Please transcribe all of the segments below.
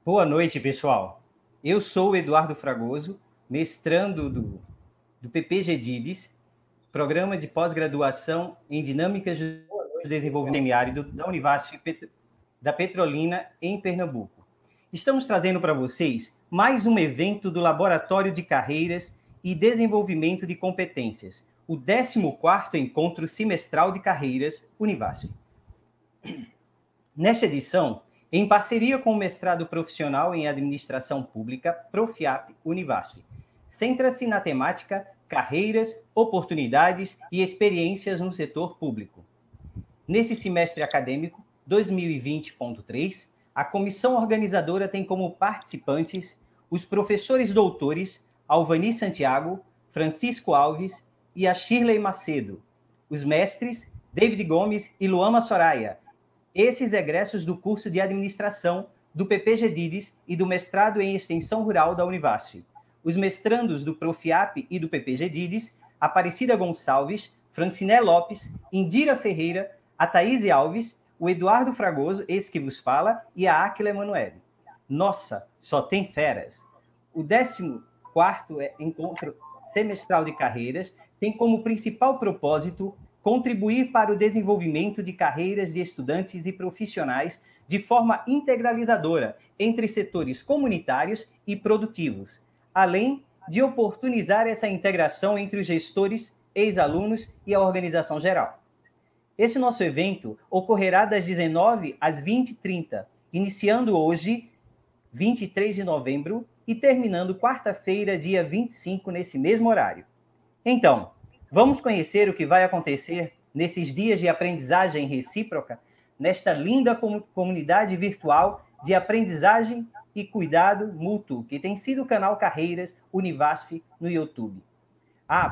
Boa noite, pessoal. Eu sou o Eduardo Fragoso, mestrando do PPG DIDES, Programa de Pós-Graduação em Dinâmicas do Desenvolvimento Semiárido da Univasf da Petrolina, em Pernambuco. Estamos trazendo para vocês mais um evento do Laboratório de Carreiras e Desenvolvimento de Competências, o 14º Encontro Semestral de Carreiras Univasf. Nesta edição, em parceria com o Mestrado Profissional em Administração Pública, Profiap Univasf, centra-se na temática Carreiras, Oportunidades e Experiências no Setor Público. Nesse semestre acadêmico 2020.3, a comissão organizadora tem como participantes os professores doutores Alvani Santiago, Francisco Alves e a Shirley Macedo, os mestres David Gomes e Luama Soraya, esses egressos do curso de administração do PPG DIDES e do mestrado em extensão rural da Univasf, os mestrandos do Profiap e do PPG DIDES, Aparecida Gonçalves, Franciné Lopes, Indira Ferreira, a Thaís Alves, o Eduardo Fragoso, esse que vos fala, e a Áquila Emanuele. Nossa, só tem feras! O 14º Encontro Semestral de Carreiras tem como principal propósito contribuir para o desenvolvimento de carreiras de estudantes e profissionais de forma integralizadora entre setores comunitários e produtivos, além de oportunizar essa integração entre os gestores, ex-alunos e a organização geral. Esse nosso evento ocorrerá das 19 às 20h30, iniciando hoje, 23 de novembro, e terminando quarta-feira, dia 25, nesse mesmo horário. Então, vamos conhecer o que vai acontecer nesses dias de aprendizagem recíproca, nesta linda comunidade virtual de aprendizagem e cuidado mútuo, que tem sido o canal Carreiras Univasf no YouTube.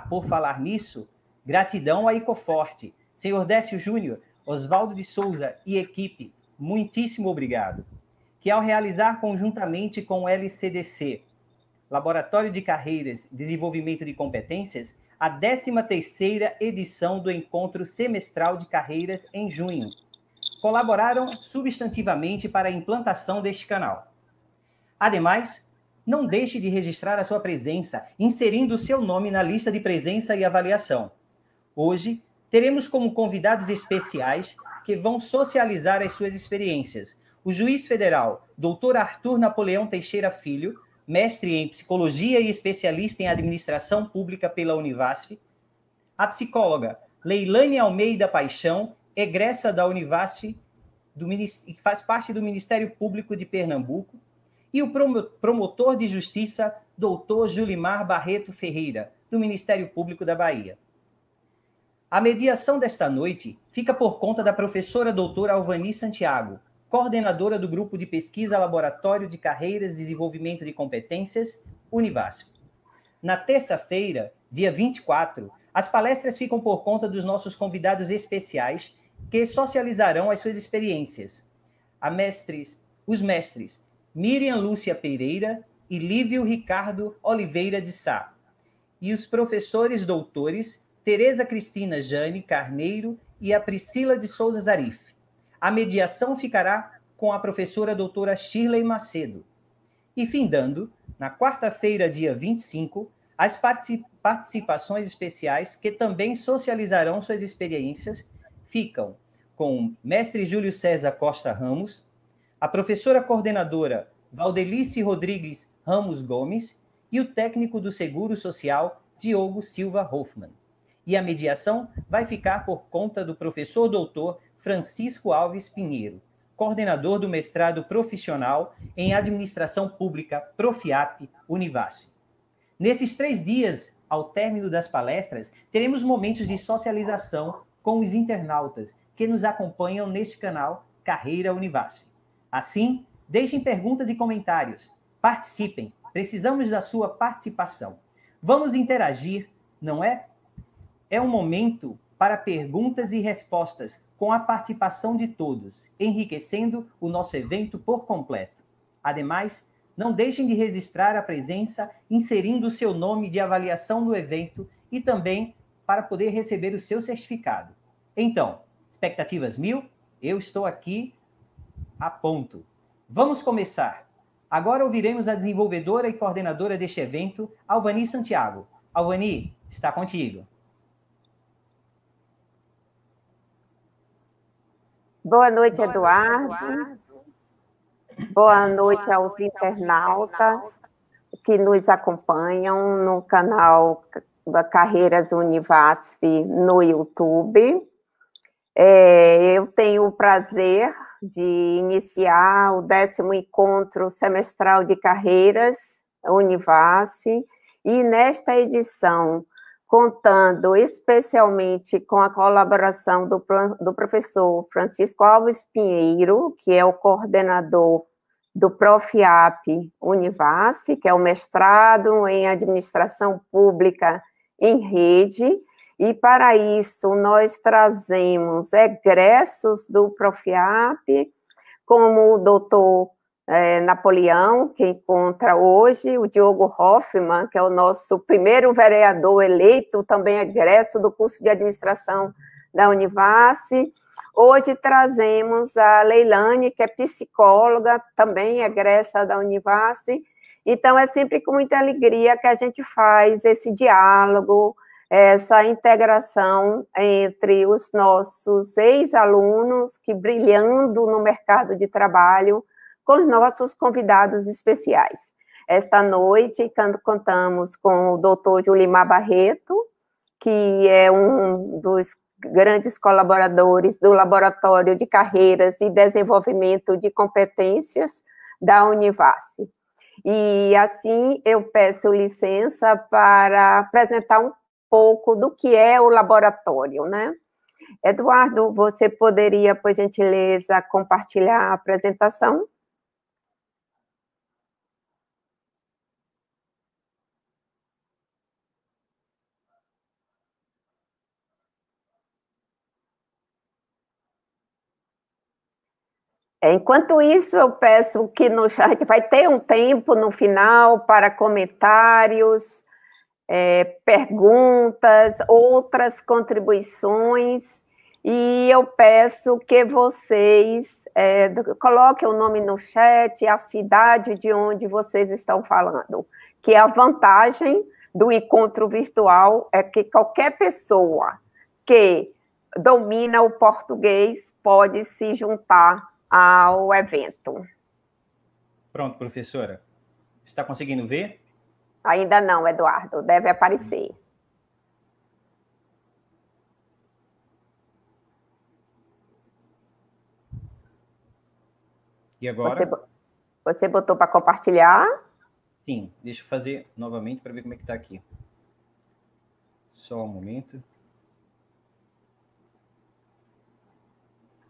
Por falar nisso, gratidão à Ecoforte, senhor Décio Júnior, Oswaldo de Souza e equipe, muitíssimo obrigado. Que ao realizar conjuntamente com o LCDC, Laboratório de Carreiras e Desenvolvimento de Competências, a 13ª edição do Encontro Semestral de Carreiras em junho. Colaboraram substantivamente para a implantação deste canal. Ademais, não deixe de registrar a sua presença, inserindo o seu nome na lista de presença e avaliação. Hoje, teremos como convidados especiais que vão socializar as suas experiências o juiz federal, Dr. Arthur Napoleão Teixeira Filho, mestre em Psicologia e especialista em Administração Pública pela Univasf, a psicóloga Leilane Almeida Paixão, egressa da Univasf, que faz parte do Ministério Público de Pernambuco, e o promotor de Justiça, Dr. Julimar Barreto Ferreira, do Ministério Público da Bahia. A mediação desta noite fica por conta da professora doutora Alvani Santiago, coordenadora do Grupo de Pesquisa Laboratório de Carreiras e Desenvolvimento de Competências, Univasf. Na terça-feira, dia 24, as palestras ficam por conta dos nossos convidados especiais, que socializarão as suas experiências. Os mestres Miriam Lúcia Pereira e Lívio Ricardo Oliveira de Sá. E os professores doutores Tereza Cristina Jane Carneiro e a Priscila de Souza Zarif. A mediação ficará com a professora doutora Shirley Macedo. E findando, na quarta-feira, dia 25, as participações especiais, que também socializarão suas experiências, ficam com o mestre Júlio César Costa Ramos, a professora coordenadora Valdelice Rodrigues Ramos Gomes e o técnico do Seguro Social, Diogo Silva Hoffmann. E a mediação vai ficar por conta do professor doutor Francisco Alves Pinheiro, coordenador do mestrado profissional em Administração Pública Profiap Univasf. Nesses 3 dias, ao término das palestras, teremos momentos de socialização com os internautas que nos acompanham neste canal Carreira Univasf. Assim, deixem perguntas e comentários. Participem, precisamos da sua participação. Vamos interagir, não é? É um momento para perguntas e respostas com a participação de todos, enriquecendo o nosso evento por completo. Ademais, não deixem de registrar a presença, inserindo o seu nome de avaliação no evento e também para poder receber o seu certificado. Então, expectativas 1000? Eu estou aqui a ponto. Vamos começar. Agora ouviremos a desenvolvedora e coordenadora deste evento, Alvani Santiago. Alvani, está contigo. Boa noite, Eduardo. Boa noite aos internautas que nos acompanham no canal da Carreiras Univasf no YouTube. Eu tenho o prazer de iniciar o 10º encontro semestral de carreiras Univasf, e nesta edição, contando especialmente com a colaboração do professor Francisco Alves Pinheiro, que é o coordenador do Profiap Univasf, que é o mestrado em Administração Pública em Rede, e para isso nós trazemos egressos do Profiap, como o doutor Napoleão, que encontra hoje, o Diogo Hoffmann, que é o nosso primeiro vereador eleito, também egresso do curso de administração da Univasf. Hoje trazemos a Leilane, que é psicóloga, também egressa da Univasf. Então, é sempre com muita alegria que a gente faz esse diálogo, essa integração entre os nossos ex-alunos que brilhando no mercado de trabalho, com os nossos convidados especiais. Esta noite, contamos com o doutor Julimar Barreto, que é um dos grandes colaboradores do Laboratório de Carreiras e Desenvolvimento de Competências da Univasf. E, assim, eu peço licença para apresentar um pouco do que é o laboratório, né? Eduardo, você poderia, por gentileza, compartilhar a apresentação? Enquanto isso, eu peço que a gente vai ter um tempo no final para comentários, perguntas, outras contribuições, e eu peço que vocês coloquem o nome no chat, a cidade de onde vocês estão falando, que a vantagem do encontro virtual é que qualquer pessoa que domina o português pode se juntar ao evento. Pronto, professora. Está conseguindo ver? Ainda não, Eduardo. Deve aparecer. E agora? Você botou para compartilhar? Sim. Deixa eu fazer novamente para ver como é que está aqui. Só um momento.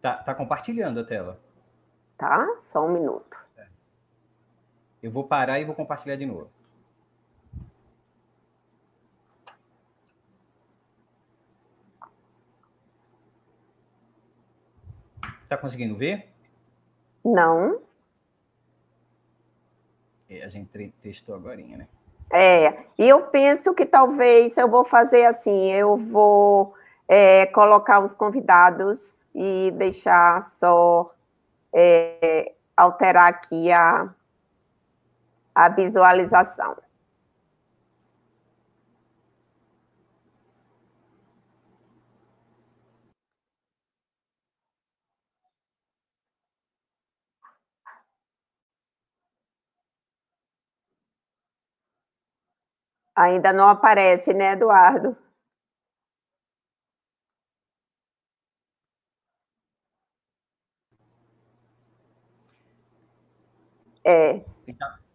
Tá compartilhando a tela. Tá, só um minuto. Eu vou parar e vou compartilhar de novo. Está conseguindo ver? Não. A gente testou agora, né? E eu penso que talvez eu vou fazer assim, eu vou colocar os convidados e deixar só alterar aqui a visualização. Ainda não aparece, né, Eduardo?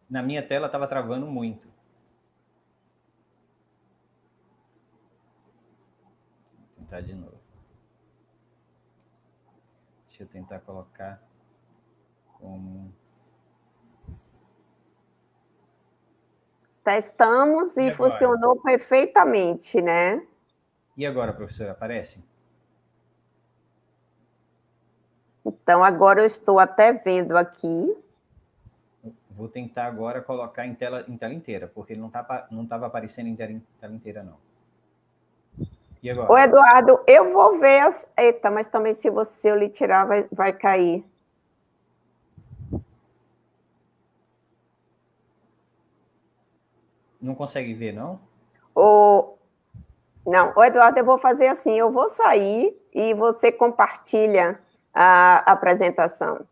Na minha tela estava travando muito. Vou tentar de novo. Deixa eu tentar colocar como... Testamos e funcionou perfeitamente, né? E agora, professora, aparece? Então, agora eu estou até vendo aqui. Vou tentar agora colocar em tela inteira, porque ele não estava aparecendo em tela inteira, não. E agora? Ô, Eduardo, eu vou ver as... Eita, mas também se eu lhe tirar, vai cair. Não consegue ver, não? Não, Eduardo, eu vou fazer assim, eu vou sair e você compartilha a apresentação,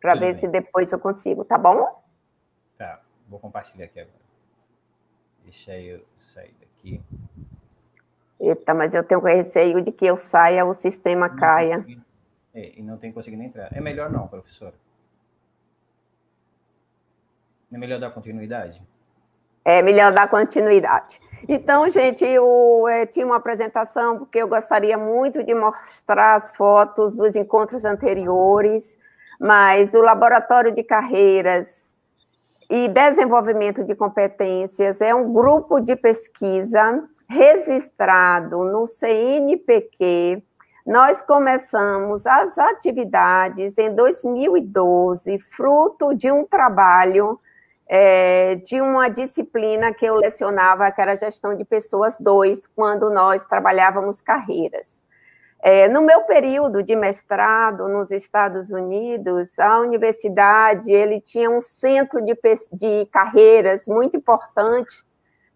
para ver se depois eu consigo, tá bom? Tá, vou compartilhar aqui agora. Deixa eu sair daqui. Eita, mas eu tenho receio de que eu saia, o sistema caia. E não tem conseguido entrar. É melhor não, professora? Não é melhor dar continuidade? É melhor dar continuidade. Então, gente, tinha uma apresentação, porque eu gostaria muito de mostrar as fotos dos encontros anteriores, mas o Laboratório de Carreiras e Desenvolvimento de Competências é um grupo de pesquisa registrado no CNPq. Nós começamos as atividades em 2012, fruto de um trabalho de uma disciplina que eu lecionava, que era Gestão de Pessoas 2, quando nós trabalhávamos carreiras. No meu período de mestrado nos Estados Unidos, a universidade ele tinha um centro de carreiras muito importante,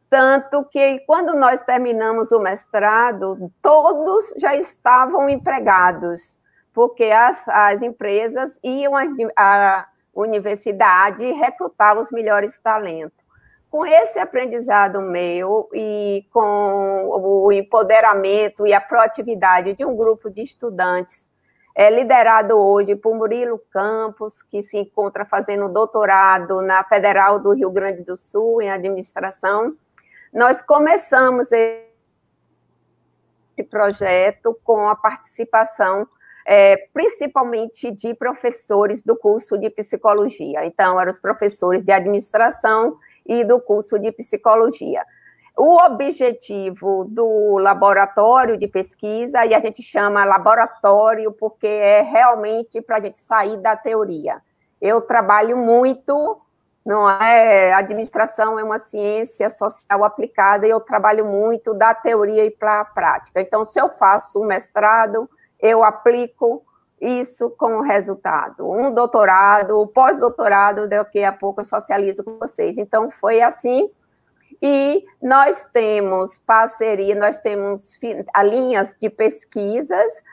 tanto que quando nós terminamos o mestrado, todos já estavam empregados, porque as empresas iam à universidade recrutar os melhores talentos. Com esse aprendizado meu e com o empoderamento e a proatividade de um grupo de estudantes, liderado hoje por Murilo Campos, que se encontra fazendo doutorado na Federal do Rio Grande do Sul, em administração, nós começamos esse projeto com a participação principalmente de professores do curso de psicologia. Então, eram os professores de administração e do curso de psicologia. O objetivo do laboratório de pesquisa, e a gente chama laboratório porque é realmente para a gente sair da teoria. Eu trabalho muito, não é? A administração é uma ciência social aplicada e eu trabalho muito da teoria e para a prática. Então, se eu faço um mestrado, eu aplico isso como resultado. Um doutorado, pós-doutorado, daqui a pouco eu socializo com vocês. Então, foi assim. E nós temos parceria, nós temos linhas de pesquisas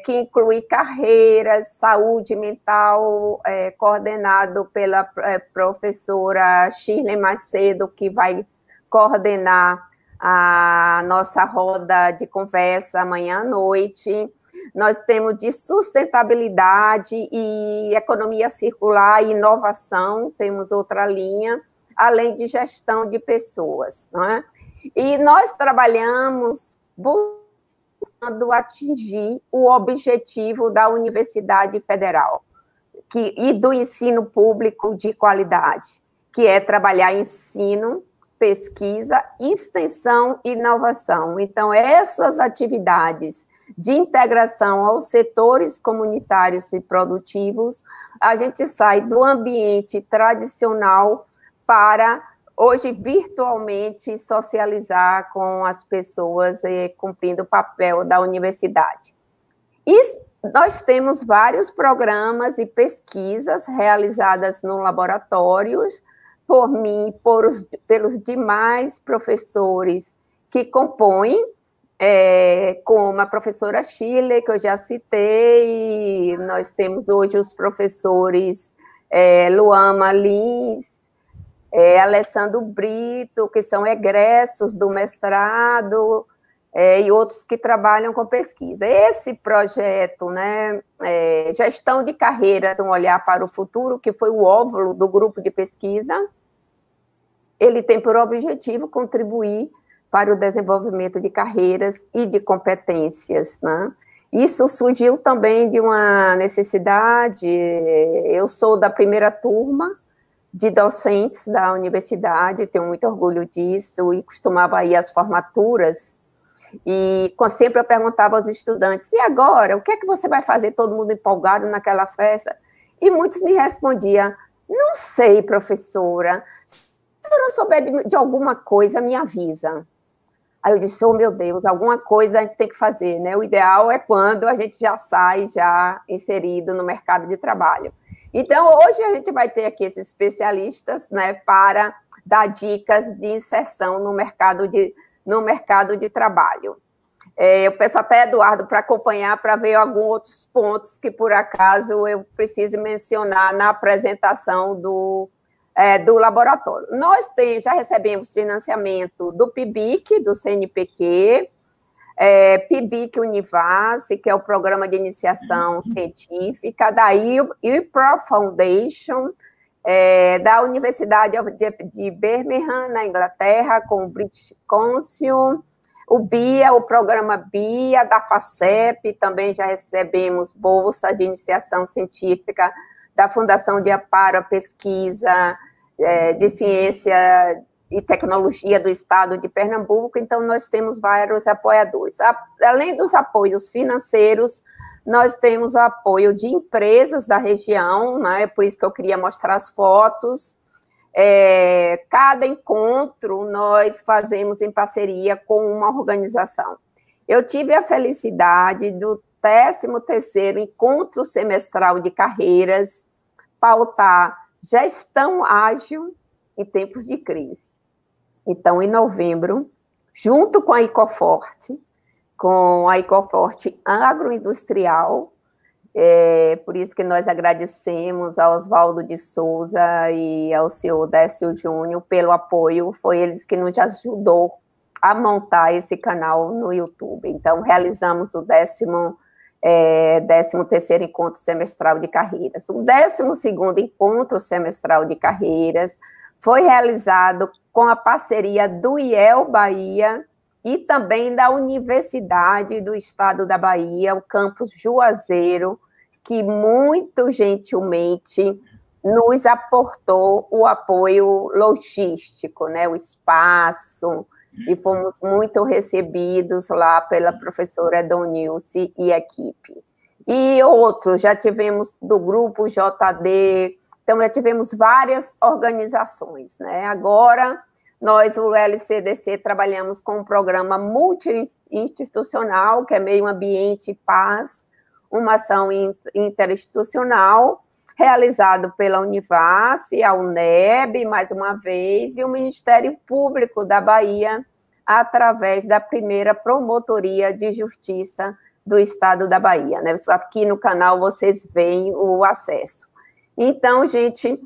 que inclui carreiras, saúde mental, coordenado pela professora Shirley Macedo, que vai coordenar a nossa roda de conversa amanhã à noite. Nós temos de sustentabilidade e economia circular e inovação, temos outra linha, além de gestão de pessoas, não é? E nós trabalhamos buscando atingir o objetivo da Universidade Federal e do ensino público de qualidade, que é trabalhar ensino, pesquisa, extensão e inovação. Então, essas atividades de integração aos setores comunitários e produtivos, a gente sai do ambiente tradicional para, hoje, virtualmente socializar com as pessoas cumprindo o papel da universidade. E nós temos vários programas e pesquisas realizadas no laboratórios, por mim, pelos demais professores que compõem, como a professora Shirley, que eu já citei, nós temos hoje os professores Luama Lins, Alessandro Brito, que são egressos do mestrado, e outros que trabalham com pesquisa. Esse projeto, né, Gestão de Carreiras, um olhar para o futuro, que foi o óvulo do grupo de pesquisa, ele tem por objetivo contribuir para o desenvolvimento de carreiras e de competências, né? Isso surgiu também de uma necessidade. Eu sou da primeira turma de docentes da universidade, tenho muito orgulho disso, e costumava ir às formaturas, e sempre eu perguntava aos estudantes, e agora, o que é que você vai fazer, todo mundo empolgado naquela festa? E muitos me respondiam, não sei, professora, se eu não souber de alguma coisa, me avisa. Aí eu disse, oh, meu Deus, alguma coisa a gente tem que fazer, né? O ideal é quando a gente já sai, já inserido no mercado de trabalho. Então, hoje a gente vai ter aqui esses especialistas, né, para dar dicas de inserção no mercado de trabalho. Eu peço até, Eduardo, para acompanhar, para ver alguns outros pontos que, por acaso, eu preciso mencionar na apresentação do laboratório. Nós já recebemos financiamento do PIBIC, do CNPq, PIBIC Univasf, que é o Programa de Iniciação Científica, da IPRO Foundation, da Universidade de Birmingham, na Inglaterra, com o British Council, o BIA, o Programa BIA, da FACEP, também já recebemos bolsa de iniciação científica da Fundação de Amparo à Pesquisa de Ciência e Tecnologia do Estado de Pernambuco. Então, nós temos vários apoiadores. Além dos apoios financeiros, nós temos o apoio de empresas da região, né? Por isso que eu queria mostrar as fotos. Cada encontro nós fazemos em parceria com uma organização. Eu tive a felicidade do 13º Encontro Semestral de Carreiras pautar gestão ágil em tempos de crise. Então, em novembro, junto com a Icoforte Agroindustrial, por isso que nós agradecemos ao Oswaldo de Souza e ao senhor Décio Júnior pelo apoio, foi eles que nos ajudou a montar esse canal no YouTube. Então, realizamos o 13º Encontro Semestral de Carreiras. O 12º Encontro Semestral de Carreiras foi realizado com a parceria do IEL Bahia e também da Universidade do Estado da Bahia, o campus Juazeiro, que muito gentilmente nos aportou o apoio logístico, né, o espaço, e fomos muito recebidos lá pela professora Donilce e equipe. E outros, já tivemos do grupo JD, então já tivemos várias organizações, né? Agora, nós, o LCDC, trabalhamos com um programa multi-institucional, que é Meio Ambiente e Paz, uma ação interinstitucional, realizado pela Univasf, a UNEB, mais uma vez, e o Ministério Público da Bahia, através da primeira Promotoria de Justiça do Estado da Bahia, né? Aqui no canal vocês veem o acesso. Então, gente,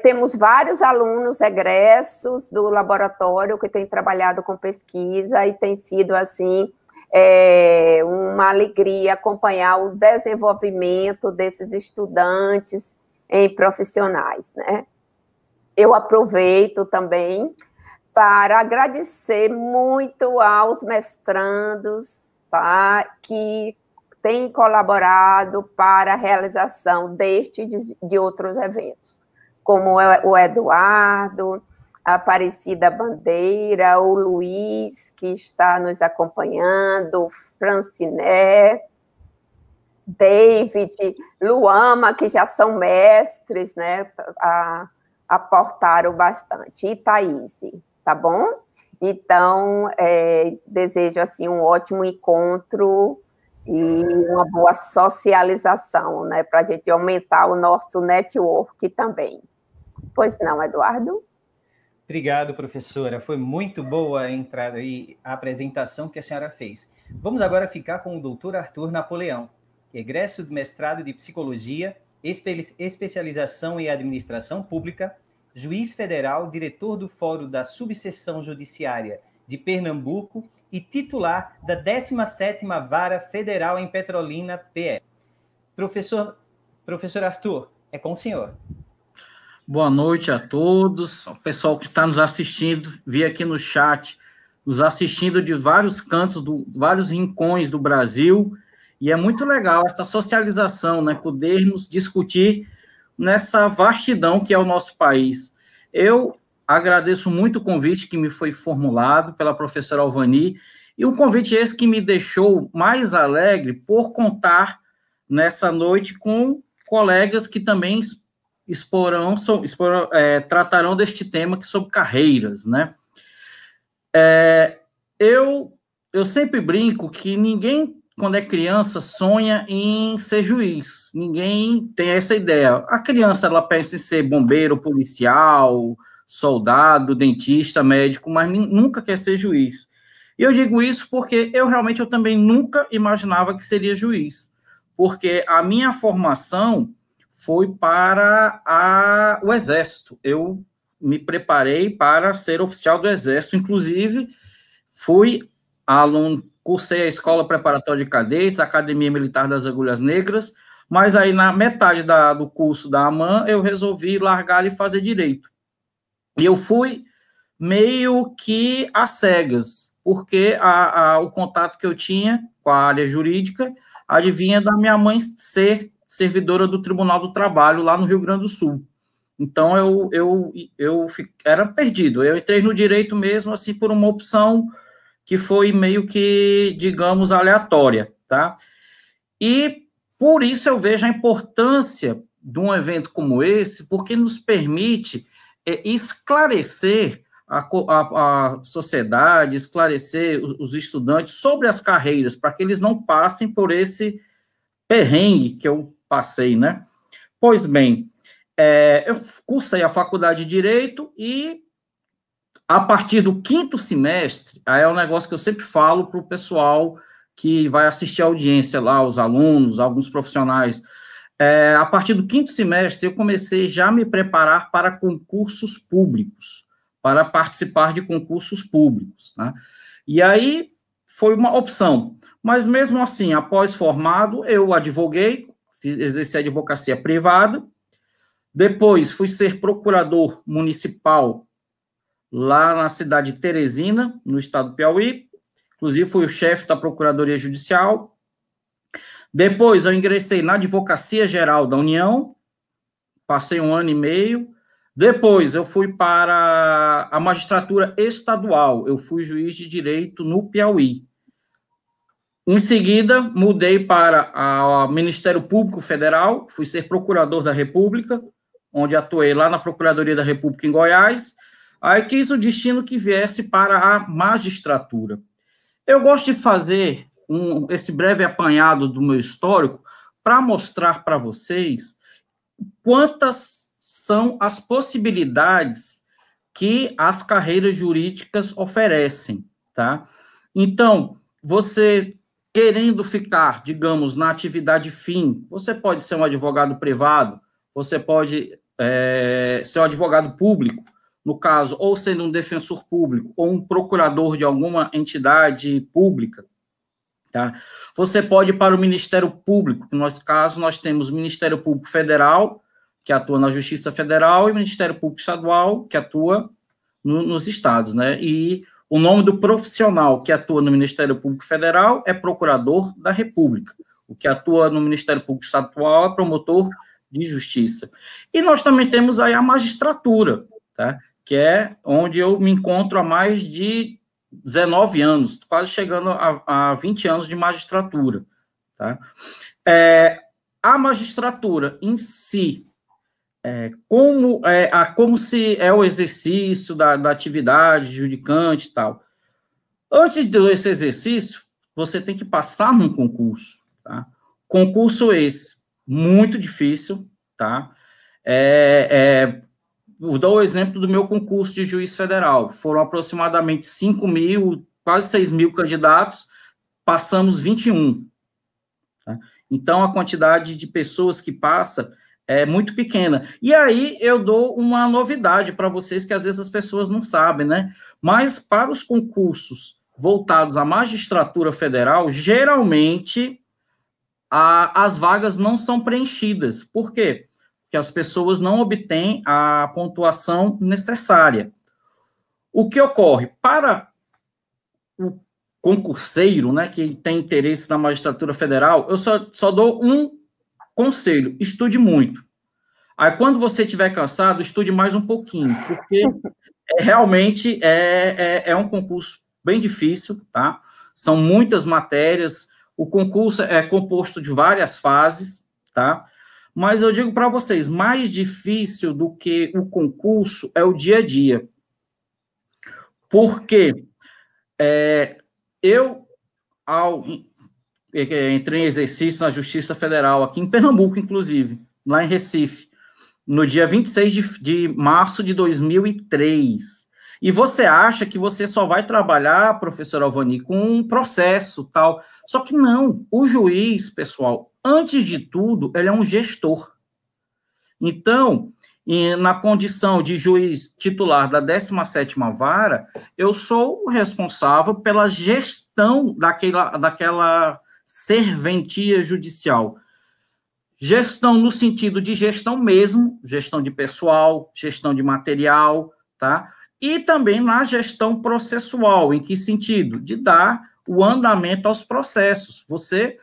temos vários alunos egressos do laboratório que têm trabalhado com pesquisa e tem sido, assim, uma alegria acompanhar o desenvolvimento desses estudantes em profissionais, né? Eu aproveito também para agradecer muito aos mestrandos, tá, que têm colaborado para a realização deste e de outros eventos, como o Eduardo, a Aparecida Bandeira, o Luiz, que está nos acompanhando, o Franciné, David, Luama, que já são mestres, né, aportaram bastante, e Thaís, tá bom? Então, desejo, assim, um ótimo encontro e uma boa socialização, né, para a gente aumentar o nosso network também. Pois não, Eduardo? Obrigado, professora. Foi muito boa a entrada e a apresentação que a senhora fez. Vamos agora ficar com o doutor Arthur Napoleão, egresso do mestrado de Psicologia, especialização em Administração Pública, juiz federal, diretor do Fórum da Subseção Judiciária de Pernambuco e titular da 17ª Vara Federal em Petrolina, PE. Professor Arthur, é com o senhor. Boa noite a todos, o pessoal que está nos assistindo, vi aqui no chat, nos assistindo de vários cantos, vários rincões do Brasil, e é muito legal essa socialização, né, podermos discutir nessa vastidão que é o nosso país. Eu agradeço muito o convite que me foi formulado pela professora Alvani, e um convite esse que me deixou mais alegre por contar nessa noite com colegas que também tratarão deste tema que sobre carreiras, né? Eu sempre brinco que ninguém, quando é criança, sonha em ser juiz. Ninguém tem essa ideia. A criança, ela pensa em ser bombeiro, policial, soldado, dentista, médico, mas nunca quer ser juiz. E eu digo isso porque eu também nunca imaginava que seria juiz, porque a minha formação foi para o Exército. Eu me preparei para ser oficial do Exército, inclusive fui aluno, cursei a Escola Preparatória de Cadetes, Academia Militar das Agulhas Negras, mas aí na metade do curso da AMAN eu resolvi largar e fazer Direito. E eu fui meio que às cegas, porque o contato que eu tinha com a área jurídica adivinha da minha mãe ser servidora do Tribunal do Trabalho lá no Rio Grande do Sul. Então, eu era perdido. Eu entrei no direito mesmo, assim, por uma opção que foi meio que, digamos, aleatória, tá? E por isso eu vejo a importância de um evento como esse, porque nos permite esclarecer a sociedade, esclarecer os estudantes sobre as carreiras, para que eles não passem por esse perrengue que eu passei, né? Pois bem, eu cursei a faculdade de Direito e, a partir do 5º semestre, aí é um negócio que eu sempre falo para o pessoal que vai assistir a audiência lá, os alunos, alguns profissionais. A partir do 5º semestre, eu comecei já a me preparar para concursos públicos, para participar de concursos públicos, né? E aí foi uma opção. Mas mesmo assim, após formado, eu advoguei, exerci a advocacia privada, depois fui ser procurador municipal lá na cidade de Teresina, no estado do Piauí, inclusive fui o chefe da Procuradoria Judicial. Depois eu ingressei na Advocacia Geral da União, passei 1 ano e meio. Depois eu fui para a magistratura estadual, eu fui juiz de direito no Piauí. Em seguida, mudei para o Ministério Público Federal, fui ser procurador da República, onde atuei lá na Procuradoria da República em Goiás. Aí quis o destino que viesse para a magistratura. Eu gosto de fazer esse breve apanhado do meu histórico para mostrar para vocês quantas são as possibilidades que as carreiras jurídicas oferecem, tá? Então, você querendo ficar, digamos, na atividade fim, você pode ser um advogado privado, você pode ser um advogado público, no caso, ou sendo um defensor público, ou um procurador de alguma entidade pública, tá? Você pode ir para o Ministério Público, no nosso caso, nós temos o Ministério Público Federal, que atua na Justiça Federal, e o Ministério Público Estadual, que atua nos estados, né? E o nome do profissional que atua no Ministério Público Federal é Procurador da República. O que atua no Ministério Público Estadual é Promotor de Justiça. E nós também temos aí a magistratura, tá? Que é onde eu me encontro há mais de 19 anos, quase chegando a 20 anos de magistratura, tá? A magistratura em si, como se é o exercício da atividade judicante e tal. Antes desse exercício, você tem que passar num concurso, tá? Concurso esse, muito difícil, tá? Vou dar o exemplo do meu concurso de juiz federal. Foram aproximadamente 5.000, quase 6.000 candidatos, passamos 21. Tá? Então, a quantidade de pessoas que passa é muito pequena. E aí, eu dou uma novidade para vocês, que às vezes as pessoas não sabem, né? Mas, para os concursos voltados à magistratura federal, geralmente, as vagas não são preenchidas. Por quê? Porque as pessoas não obtêm a pontuação necessária. O que ocorre? Para o concurseiro, né, que tem interesse na magistratura federal, eu só dou um conselho: estude muito. Aí, quando você estiver cansado, estude mais um pouquinho, porque realmente é um concurso bem difícil, tá? São muitas matérias, o concurso é composto de várias fases, tá? Mas eu digo para vocês, mais difícil do que o concurso é o dia a dia. Porque eu entrei em exercício na Justiça Federal, aqui em Pernambuco, inclusive, lá em Recife, no dia 26 de março de 2003. E você acha que você só vai trabalhar, professor Alvani, com um processo, tal. Só que não. O juiz, pessoal, antes de tudo, ele é um gestor. Então, na condição de juiz titular da 17ª Vara, eu sou o responsável pela gestão daquela serventia judicial. Gestão no sentido de gestão mesmo, gestão de pessoal, gestão de material, tá? E também na gestão processual, em que sentido? De dar o andamento aos processos. Você,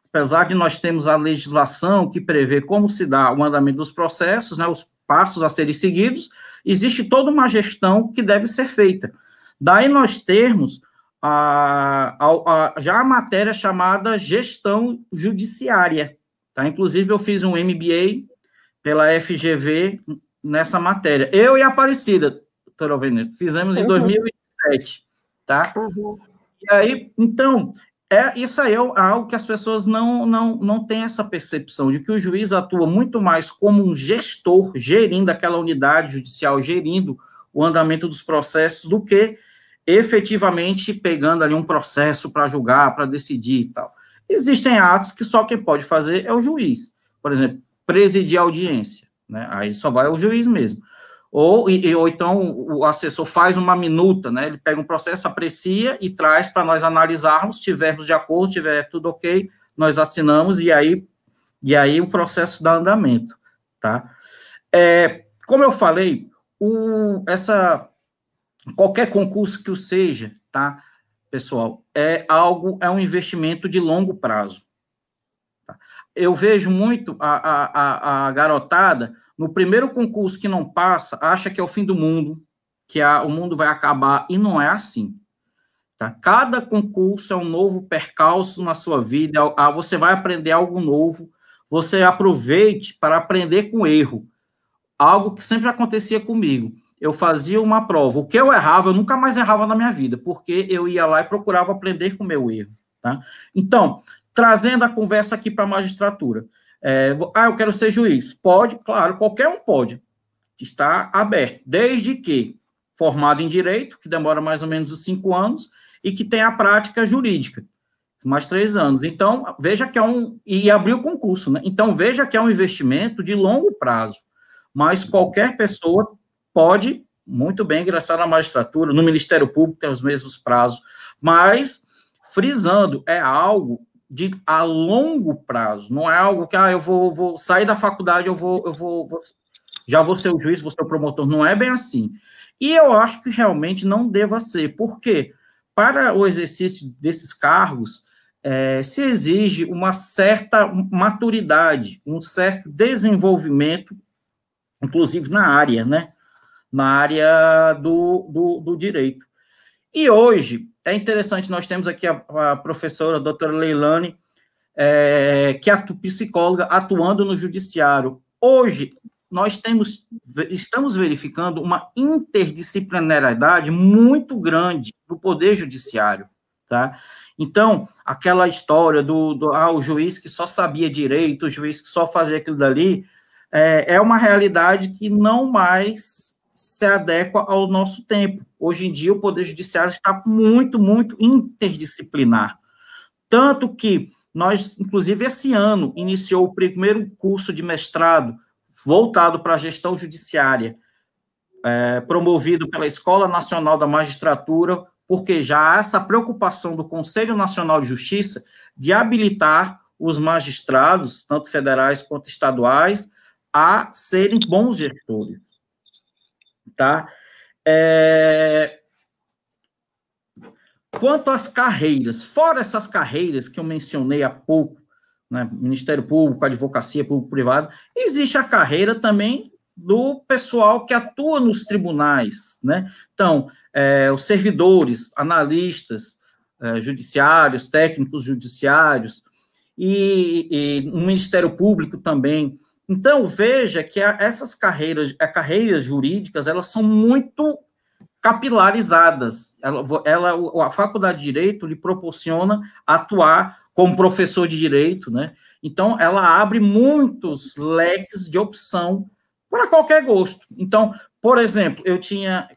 apesar de nós termos a legislação que prevê como se dá o andamento dos processos, né, os passos a serem seguidos, existe toda uma gestão que deve ser feita. Daí nós termos já a matéria chamada gestão judiciária. Tá? Inclusive, eu fiz um MBA pela FGV nessa matéria. Eu e a Aparecida, doutora Alveni, fizemos em 2007, tá? E aí, então, isso aí é algo que as pessoas não têm essa percepção, de que o juiz atua muito mais como um gestor, gerindo aquela unidade judicial, gerindo o andamento dos processos, do que efetivamente pegando ali um processo para julgar, para decidir e tal. Existem atos que só quem pode fazer é o juiz. Por exemplo, presidir a audiência, né? Aí só vai o juiz mesmo. Ou então o assessor faz uma minuta, né? Ele pega um processo, aprecia e traz para nós analisarmos, tivermos de acordo, tiver tudo ok, nós assinamos e aí o processo dá andamento, tá? Como eu falei, qualquer concurso que o seja, tá, pessoal, é um investimento de longo prazo. Tá? Eu vejo muito a garotada, no primeiro concurso que não passa, acha que é o fim do mundo, que o mundo vai acabar, e não é assim. Tá? Cada concurso é um novo percalço na sua vida, você vai aprender algo novo, você aproveite para aprender com erro, algo que sempre acontecia comigo. Eu fazia uma prova, o que eu errava, eu nunca mais errava na minha vida, porque eu ia lá e procurava aprender com o meu erro. Tá? Então, trazendo a conversa aqui para a magistratura, eu quero ser juiz. Pode, claro, qualquer um pode. Está aberto, desde que formado em direito, que demora mais ou menos 5 anos, e que tenha a prática jurídica, mais 3 anos. Então, veja que e abriu o concurso, né? Então, veja que é um investimento de longo prazo, mas qualquer pessoa pode muito bem ingressar na magistratura, no Ministério Público tem os mesmos prazos, mas, frisando, é algo a longo prazo, não é algo que, eu vou sair da faculdade, já vou ser o juiz, vou ser o promotor, não é bem assim. E eu acho que realmente não deva ser, porque para o exercício desses cargos, se exige uma certa maturidade, um certo desenvolvimento, inclusive na área, né? Na área do direito. E hoje, é interessante, nós temos aqui a professora, a doutora Leilane, que é psicóloga, atuando no judiciário. Hoje, nós estamos verificando uma interdisciplinariedade muito grande do poder judiciário, tá? Então, aquela história o juiz que só sabia direito, o juiz que só fazia aquilo dali, é uma realidade que não mais se adequa ao nosso tempo. Hoje em dia, o Poder Judiciário está muito, muito interdisciplinar. Tanto que nós, inclusive, esse ano, iniciou o primeiro curso de mestrado voltado para a gestão judiciária, promovido pela Escola Nacional da Magistratura, porque já há essa preocupação do Conselho Nacional de Justiça de habilitar os magistrados, tanto federais quanto estaduais, a serem bons gestores. Tá? Quanto às carreiras, fora essas carreiras que eu mencionei há pouco, né, Ministério Público, Advocacia Público-Privada, existe a carreira também do pessoal que atua nos tribunais, né? Então, os servidores, analistas judiciários, técnicos judiciários, e no Ministério Público também. Então, veja que essas carreiras jurídicas, elas são muito capilarizadas. A Faculdade de Direito lhe proporciona atuar como professor de Direito, né? Então, ela abre muitos leques de opção para qualquer gosto. Então, por exemplo,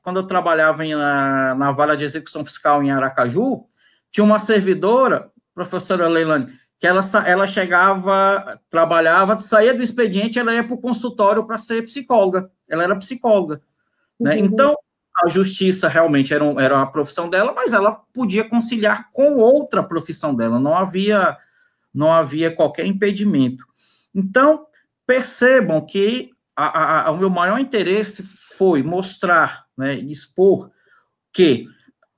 quando eu trabalhava na Vara de Execução Fiscal em Aracaju, tinha uma servidora, professora Leilane, que ela chegava, trabalhava, saía do expediente, ela ia para o consultório para ser psicóloga. Ela era psicóloga, né? Então, a justiça realmente era a profissão dela, mas ela podia conciliar com outra profissão dela, não havia qualquer impedimento. Então, percebam que o meu maior interesse foi mostrar, né, expor que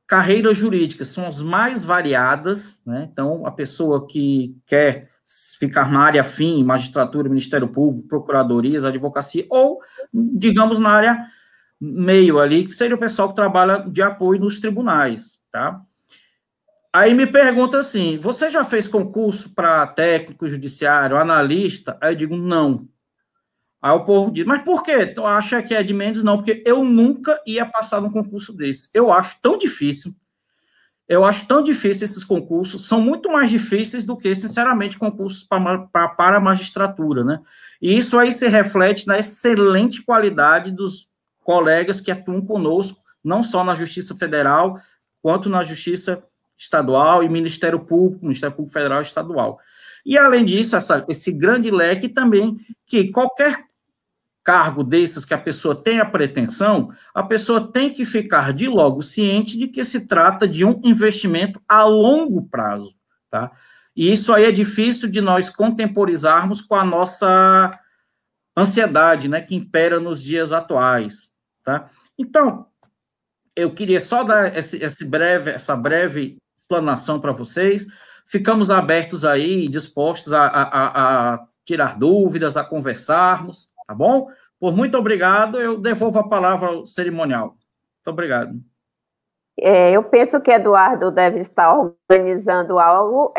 carreiras jurídicas são as mais variadas, né? Então, a pessoa que quer ficar na área afim, magistratura, Ministério Público, procuradorias, advocacia, ou, digamos, na área meio ali, que seria o pessoal que trabalha de apoio nos tribunais, tá? Aí me pergunta assim, você já fez concurso para técnico judiciário, analista? Aí eu digo, não. Aí o povo diz, mas por quê? Tu acha que é de menos? Não, porque eu nunca ia passar num concurso desse. Eu acho tão difícil esses concursos, são muito mais difíceis do que, sinceramente, concursos para a magistratura, né? E isso aí se reflete na excelente qualidade dos colegas que atuam conosco, não só na Justiça Federal, quanto na Justiça Estadual e Ministério Público Federal e Estadual. E, além disso, esse grande leque também, que qualquer cargo desses que a pessoa tem a pretensão, a pessoa tem que ficar de logo ciente de que se trata de um investimento a longo prazo, tá? E isso aí é difícil de nós contemporizarmos com a nossa ansiedade, né, que impera nos dias atuais, tá? Então, eu queria só dar essa breve explanação para vocês. Ficamos abertos aí, dispostos a tirar dúvidas, a conversarmos, tá bom? Muito obrigado, eu devolvo a palavra ao cerimonial. Muito obrigado. Eu penso que Eduardo deve estar organizando algo.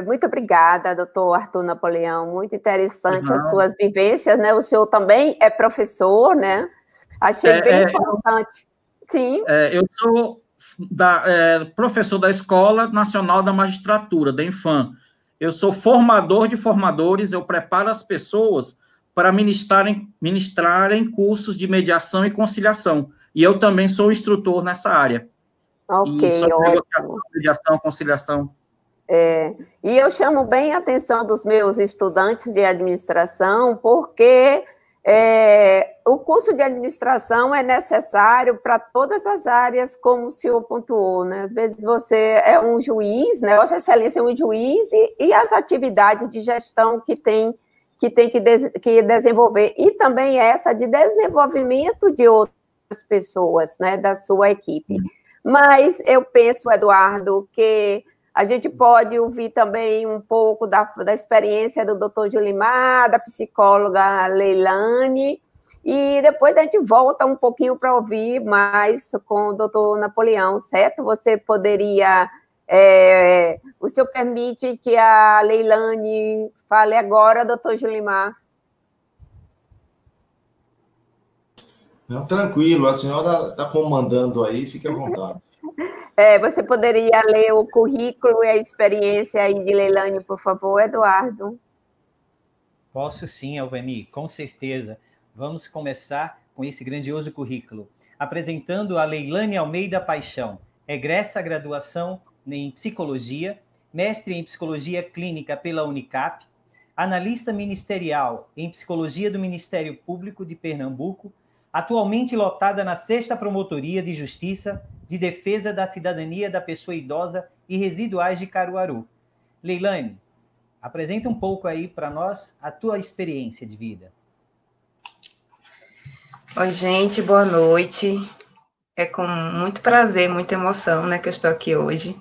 Muito obrigada, doutor Arthur Napoleão, muito interessante as suas vivências, né? O senhor também é professor, né? Achei bem importante. Sim. Eu sou professor da Escola Nacional da Magistratura, da Infam. Eu sou formador de formadores, eu preparo as pessoas para ministrarem cursos de mediação e conciliação. E eu também sou instrutor nessa área. Ok, ótimo. Mediação, conciliação. E eu chamo bem a atenção dos meus estudantes de administração, porque o curso de administração é necessário para todas as áreas, como o senhor pontuou, né? Às vezes você é um juiz, né? Vossa Excelência é um juiz, e as atividades de gestão que tem que desenvolver, e também essa de desenvolvimento de outras pessoas, né, da sua equipe. Mas eu penso, Eduardo, que a gente pode ouvir também um pouco da experiência do doutor Julimar, da psicóloga Leilane, e depois a gente volta um pouquinho para ouvir mais com o doutor Napoleão, certo? Você poderia... o senhor permite que a Leilane fale agora, doutor Julimar? Não, tranquilo, a senhora está comandando aí, fique à vontade. Você poderia ler o currículo e a experiência aí de Leilane, por favor, Eduardo? Posso sim, Alveni, com certeza. Vamos começar com esse grandioso currículo. Apresentando a Leilane Almeida Paixão, egressa graduação em Psicologia, mestre em Psicologia Clínica pela Unicap, analista ministerial em Psicologia do Ministério Público de Pernambuco, atualmente lotada na 6ª Promotoria de Justiça de Defesa da Cidadania da Pessoa Idosa e Residuais de Caruaru. Leilane, apresenta um pouco aí para nós a tua experiência de vida. Oi, gente, boa noite. É com muito prazer, muita emoção, né, que eu estou aqui hoje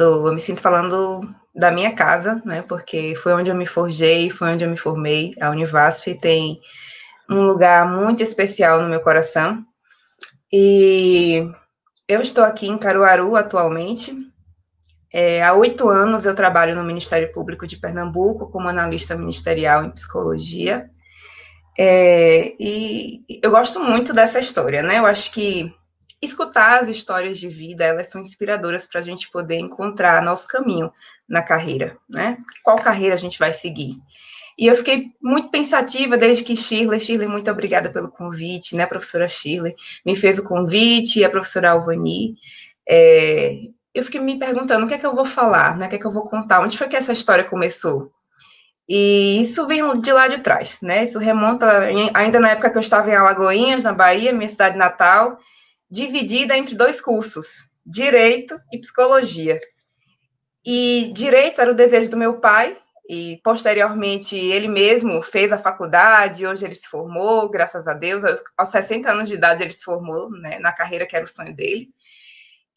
eu me sinto falando da minha casa, né, porque foi onde eu me forjei, foi onde eu me formei. A Univasf tem um lugar muito especial no meu coração. E eu estou aqui em Caruaru atualmente. Há 8 anos eu trabalho no Ministério Público de Pernambuco como analista ministerial em psicologia. E eu gosto muito dessa história, né? Eu acho que escutar as histórias de vida, elas são inspiradoras para a gente poder encontrar nosso caminho na carreira, né? Qual carreira a gente vai seguir? E eu fiquei muito pensativa desde que Shirley, muito obrigada pelo convite, né, a professora Shirley, me fez o convite, e a professora Alvani, eu fiquei me perguntando o que é que eu vou falar, né, o que é que eu vou contar, onde foi que essa história começou? E isso vem de lá de trás, né, isso remonta ainda na época que eu estava em Alagoinhas, na Bahia, minha cidade natal, dividida entre 2 cursos, Direito e Psicologia. E Direito era o desejo do meu pai, e posteriormente ele mesmo fez a faculdade, hoje ele se formou, graças a Deus, aos 60 anos de idade ele se formou, né, na carreira que era o sonho dele.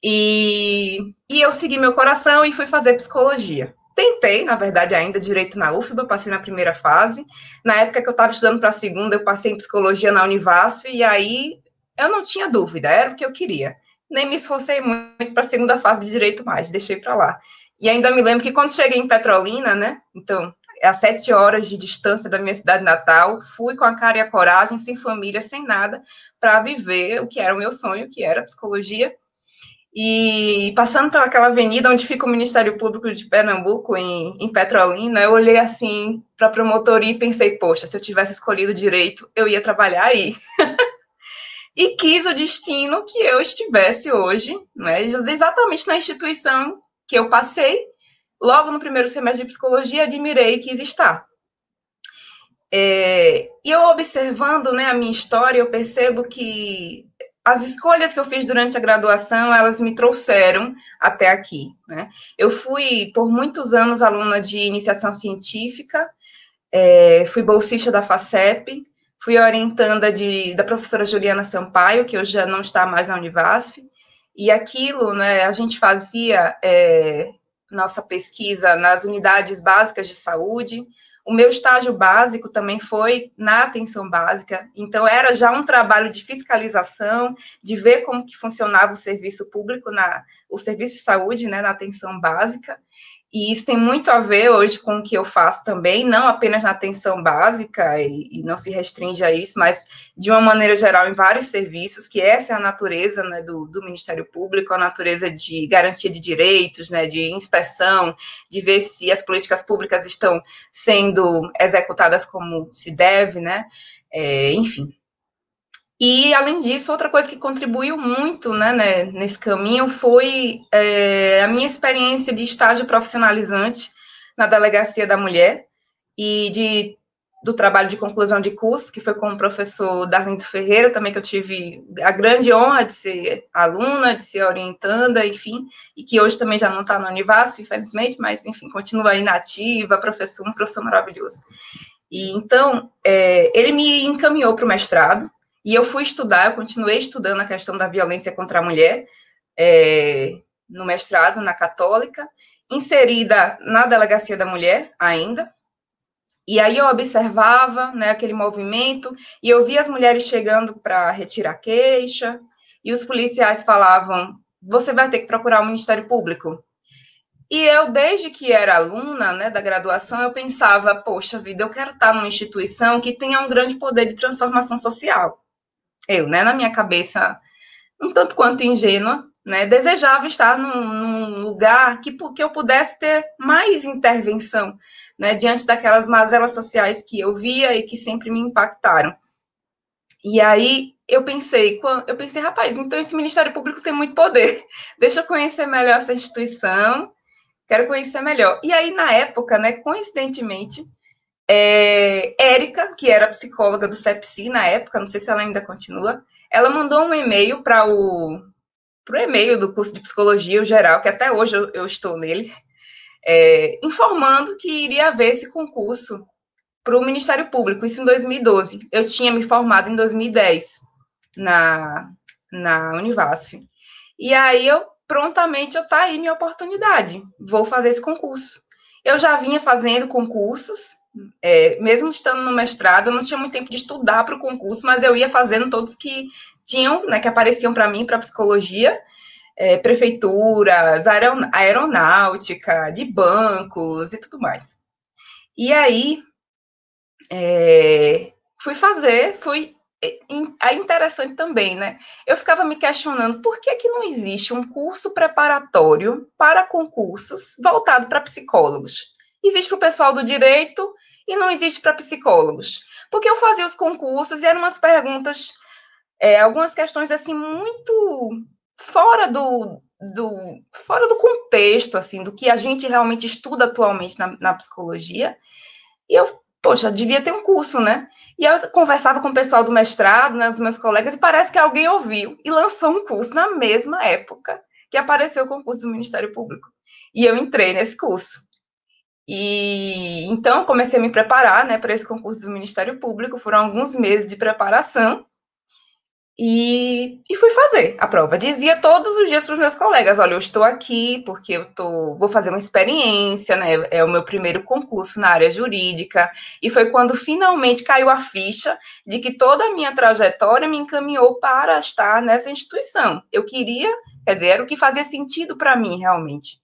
E eu segui meu coração e fui fazer Psicologia. Tentei, na verdade, ainda Direito na UFBA, passei na primeira fase. Na época que eu estava estudando para a segunda, eu passei em Psicologia na Univasf, e aí eu não tinha dúvida, era o que eu queria. Nem me esforcei muito para a segunda fase de Direito mais, deixei para lá. E ainda me lembro que quando cheguei em Petrolina, né, então, a 7 horas de distância da minha cidade natal, fui com a cara e a coragem, sem família, sem nada, para viver o que era o meu sonho, que era Psicologia. E passando pelaquela avenida onde fica o Ministério Público de Pernambuco, em Petrolina, eu olhei assim para a promotoria e pensei, poxa, se eu tivesse escolhido Direito, eu ia trabalhar aí. E quis o destino que eu estivesse hoje, né, exatamente na instituição que eu passei, logo no primeiro semestre de Psicologia, admirei e quis estar. E eu observando, né, a minha história, eu percebo que as escolhas que eu fiz durante a graduação, elas me trouxeram até aqui, né? Eu fui, por muitos anos, aluna de iniciação científica, fui bolsista da FACEP, fui orientanda da professora Juliana Sampaio, que hoje já não está mais na Univasf, e aquilo, né, a gente fazia nossa pesquisa nas unidades básicas de saúde. O meu estágio básico também foi na atenção básica, então era já um trabalho de fiscalização, de ver como que funcionava o serviço público, o serviço de saúde, né, na atenção básica. E isso tem muito a ver hoje com o que eu faço também, não apenas na atenção básica, e não se restringe a isso, mas de uma maneira geral em vários serviços, que essa é a natureza, né, do Ministério Público, a natureza de garantia de direitos, né, de inspeção, de ver se as políticas públicas estão sendo executadas como se deve, né, enfim. E, além disso, outra coisa que contribuiu muito, né, nesse caminho foi a minha experiência de estágio profissionalizante na Delegacia da Mulher e do trabalho de conclusão de curso, que foi com o professor Darlindo Ferreira, também que eu tive a grande honra de ser aluna, de ser orientanda, enfim, e que hoje também já não está na Univasf, infelizmente, mas, enfim, continua aí na ativa, um professor maravilhoso. E, então, ele me encaminhou para o mestrado, e eu fui estudar, eu continuei estudando a questão da violência contra a mulher, no mestrado, na Católica, inserida na Delegacia da Mulher ainda, e aí eu observava, né, aquele movimento, e eu via as mulheres chegando para retirar queixa, e os policiais falavam, você vai ter que procurar o Ministério Público. E eu, desde que era aluna, né, da graduação, eu pensava, poxa vida, eu quero estar numa instituição que tenha um grande poder de transformação social. Eu, né, na minha cabeça, um tanto quanto ingênua, né, desejava estar num lugar que eu pudesse ter mais intervenção, né, diante daquelas mazelas sociais que eu via e que sempre me impactaram. E aí eu pensei, rapaz, então esse Ministério Público tem muito poder, deixa eu conhecer melhor essa instituição, quero conhecer melhor. E aí, na época, né, coincidentemente, Érica, que era psicóloga do CEPSI na época, não sei se ela ainda continua, ela mandou um e-mail para o e-mail do curso de Psicologia Geral, que até hoje eu estou nele, informando que iria haver esse concurso para o Ministério Público, isso em 2012. Eu tinha me formado em 2010 na Univasf. E aí prontamente tá aí minha oportunidade, vou fazer esse concurso. Eu já vinha fazendo concursos, mesmo estando no mestrado, eu não tinha muito tempo de estudar para o concurso, mas eu ia fazendo todos que tinham, né, que apareciam para mim, para psicologia, prefeituras, aeronáutica, de bancos e tudo mais. E aí, é interessante também, né? Eu ficava me questionando por que não existe um curso preparatório para concursos voltado para psicólogos. Existe para o pessoal do direito e não existe para psicólogos? Porque eu fazia os concursos e eram umas perguntas, algumas questões assim muito fora do contexto, assim, do que a gente realmente estuda atualmente na psicologia. E eu, poxa, devia ter um curso, né? E eu conversava com o pessoal do mestrado, né, os meus colegas, e parece que alguém ouviu e lançou um curso na mesma época que apareceu o concurso do Ministério Público. E eu entrei nesse curso. E então comecei a me preparar, né, para esse concurso do Ministério Público. Foram alguns meses de preparação e fui fazer a prova. Dizia todos os dias para os meus colegas: olha, eu estou aqui porque vou fazer uma experiência, né? É o meu primeiro concurso na área jurídica. E foi quando finalmente caiu a ficha de que toda a minha trajetória me encaminhou para estar nessa instituição. Eu queria, quer dizer, era o que fazia sentido para mim, realmente.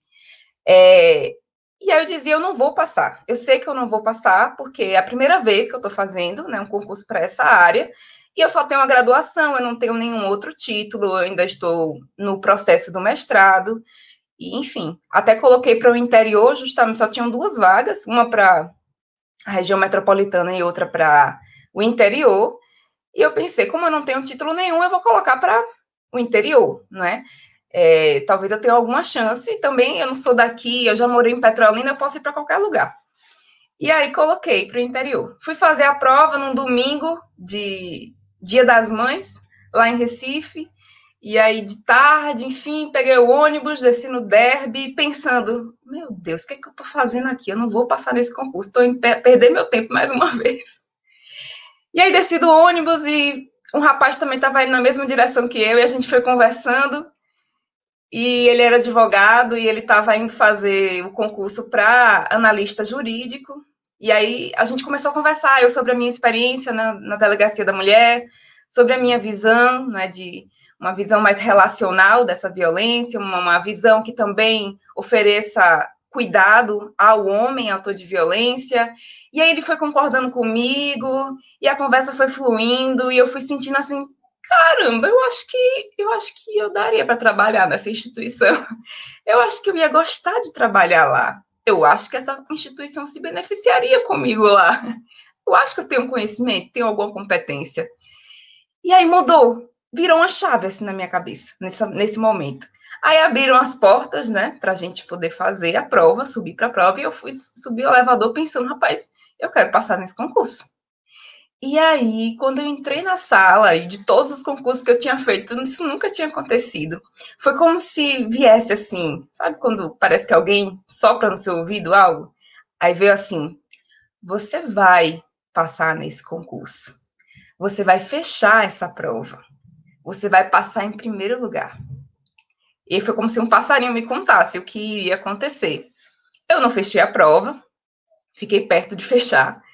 E aí eu dizia: eu não vou passar. Eu sei que eu não vou passar porque é a primeira vez que eu estou fazendo, né, um concurso para essa área. E eu só tenho uma graduação, eu não tenho nenhum outro título, eu ainda estou no processo do mestrado, e enfim, até coloquei para o interior, justamente só tinham 2 vagas, uma para a região metropolitana e outra para o interior, e eu pensei, como eu não tenho título nenhum, eu vou colocar para o interior, não é? Talvez eu tenha alguma chance, e também eu não sou daqui, eu já morei em Petrolina, eu posso ir para qualquer lugar. E aí coloquei para o interior. Fui fazer a prova num domingo de Dia das Mães, lá em Recife, e aí de tarde, enfim, peguei o ônibus, desci no Derby, pensando, meu Deus, o que é que eu estou fazendo aqui? Eu não vou passar nesse concurso, estou indo perder meu tempo mais uma vez. E aí desci do ônibus e um rapaz também estava indo na mesma direção que eu, e a gente foi conversando, e ele era advogado, e ele estava indo fazer o concurso para analista jurídico. E aí a gente começou a conversar, eu sobre a minha experiência na Delegacia da Mulher, sobre a minha visão, né, de uma visão mais relacional dessa violência, uma visão que também ofereça cuidado ao homem, autor de violência. E aí ele foi concordando comigo, e a conversa foi fluindo, e eu fui sentindo assim, caramba, eu acho que eu daria para trabalhar nessa instituição. Eu acho que eu ia gostar de trabalhar lá. Eu acho que essa instituição se beneficiaria comigo lá. Eu acho que eu tenho conhecimento, tenho alguma competência. E aí mudou, virou uma chave assim na minha cabeça, nesse momento. Aí abriram as portas, né, para a gente poder fazer a prova, subir para a prova, e eu fui subir o elevador pensando, rapaz, eu quero passar nesse concurso. E aí, quando eu entrei na sala, e de todos os concursos que eu tinha feito, isso nunca tinha acontecido. Foi como se viesse assim, sabe quando parece que alguém sopra no seu ouvido algo? Aí veio assim, você vai passar nesse concurso. Você vai fechar essa prova. Você vai passar em primeiro lugar. E foi como se um passarinho me contasse o que iria acontecer. Eu não fechei a prova, fiquei perto de fechar.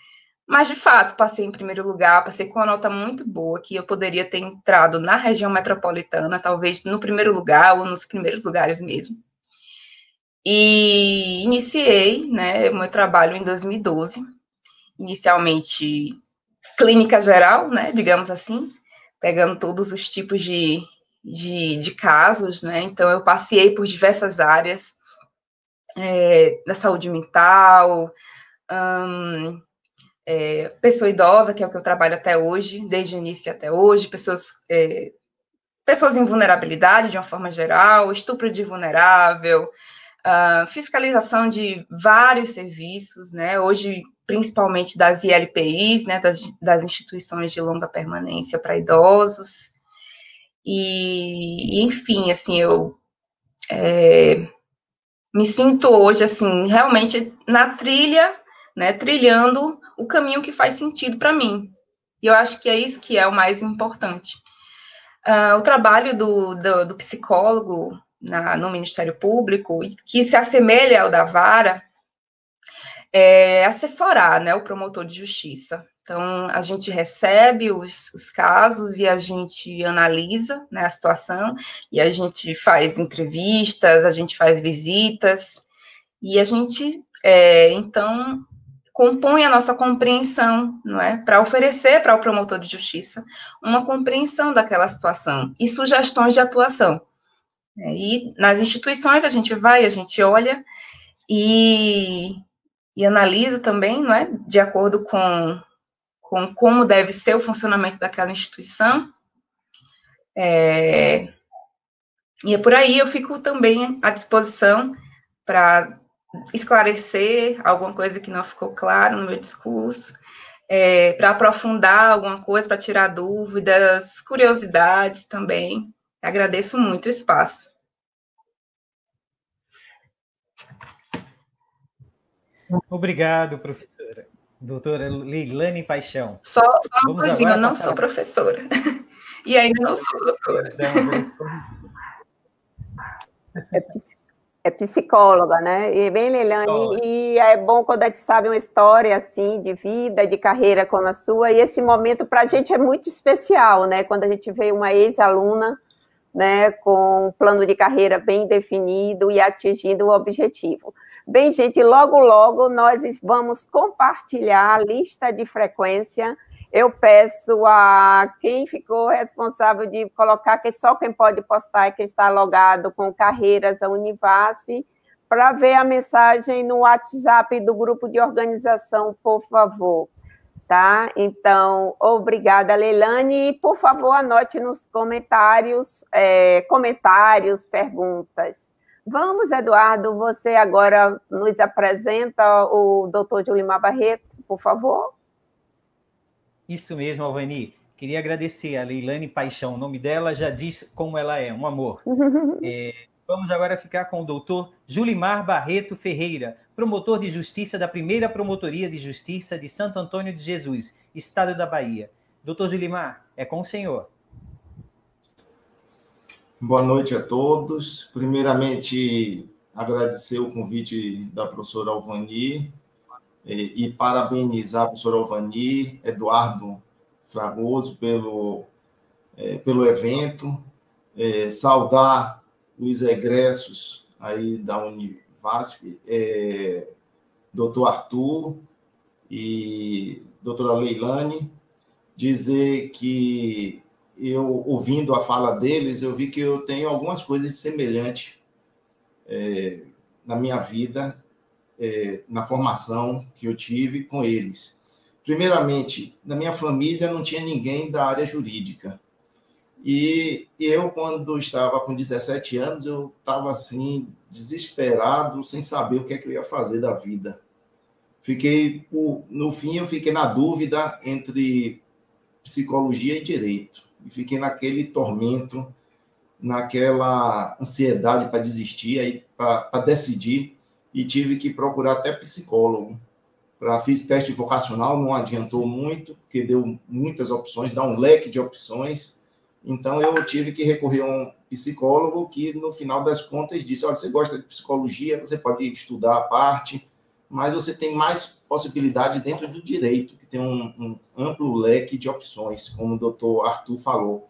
Mas, de fato, passei em primeiro lugar, passei com uma nota muito boa, que eu poderia ter entrado na região metropolitana, talvez no primeiro lugar, ou nos primeiros lugares mesmo. E iniciei, né, o meu trabalho em 2012, inicialmente clínica geral, né, digamos assim, pegando todos os tipos de casos, né, então eu passei por diversas áreas, da saúde mental, pessoa idosa, que é o que eu trabalho até hoje, desde o início até hoje, pessoas em vulnerabilidade, de uma forma geral, estupro de vulnerável, fiscalização de vários serviços, né, hoje, principalmente das ILPIs, né, das instituições de longa permanência para idosos, e enfim, assim, eu me sinto hoje, assim, realmente na trilha, né, trilhando o caminho que faz sentido para mim. E eu acho que é isso que é o mais importante. O trabalho do psicólogo no Ministério Público, que se assemelha ao da vara, é assessorar, né, o promotor de justiça. Então, a gente recebe os casos e a gente analisa, né, a situação, e a gente faz entrevistas, a gente faz visitas, e a gente, então, compõe a nossa compreensão, não é? Para oferecer para o promotor de justiça uma compreensão daquela situação e sugestões de atuação. E nas instituições a gente vai, a gente olha e e analisa também, não é, de acordo com como deve ser o funcionamento daquela instituição. E é por aí, eu fico também à disposição para esclarecer alguma coisa que não ficou claro no meu discurso, para aprofundar alguma coisa, para tirar dúvidas, curiosidades também. Agradeço muito o espaço. Obrigado, professora. Doutora Leilane Paixão. Só uma coisinha, eu não sou professora. E ainda não sou doutora. É psicóloga, né? E bem, Leilane, e é bom quando a gente sabe uma história assim de vida, de carreira como a sua, e esse momento para a gente é muito especial, né? Quando a gente vê uma ex-aluna, né, com um plano de carreira bem definido e atingindo o objetivo. Bem, gente, logo, logo nós vamos compartilhar a lista de frequência. Eu peço a quem ficou responsável de colocar, que só quem pode postar é quem está logado com Carreiras a Univasf, para ver a mensagem no WhatsApp do grupo de organização, por favor. Tá? Então, obrigada, Leilane. E, por favor, anote nos comentários, perguntas. Vamos, Eduardo, você agora nos apresenta o doutor Julimar Barreto, por favor. Isso mesmo, Alvani. Queria agradecer a Leilane Paixão. O nome dela já diz como ela é, um amor. Vamos agora ficar com o doutor Julimar Barreto Ferreira, promotor de justiça da primeira Promotoria de Justiça de Santo Antônio de Jesus, Estado da Bahia. Doutor Julimar, é com o senhor. Boa noite a todos. Primeiramente, agradecer o convite da professora Alvani e parabenizar a professora Alvani, Eduardo Fragoso, pelo evento, saudar os egressos aí da Univasf, doutor Arthur e doutora Leilane, dizer que eu, ouvindo a fala deles, eu vi que eu tenho algumas coisas semelhantes na minha vida, na formação que eu tive com eles. Primeiramente, na minha família não tinha ninguém da área jurídica. E eu, quando estava com 17 anos, eu estava assim, desesperado, sem saber o que é que eu ia fazer da vida. No fim, eu fiquei na dúvida entre psicologia e direito. E fiquei naquele tormento, naquela ansiedade para desistir, para decidir, e tive que procurar até psicólogo. Fiz teste vocacional, não adiantou muito, porque deu muitas opções, dá um leque de opções. Então, eu tive que recorrer a um psicólogo que, no final das contas, disse, olha, você gosta de psicologia, você pode estudar a parte, mas você tem mais possibilidade dentro do direito, que tem um amplo leque de opções, como o doutor Arthur falou.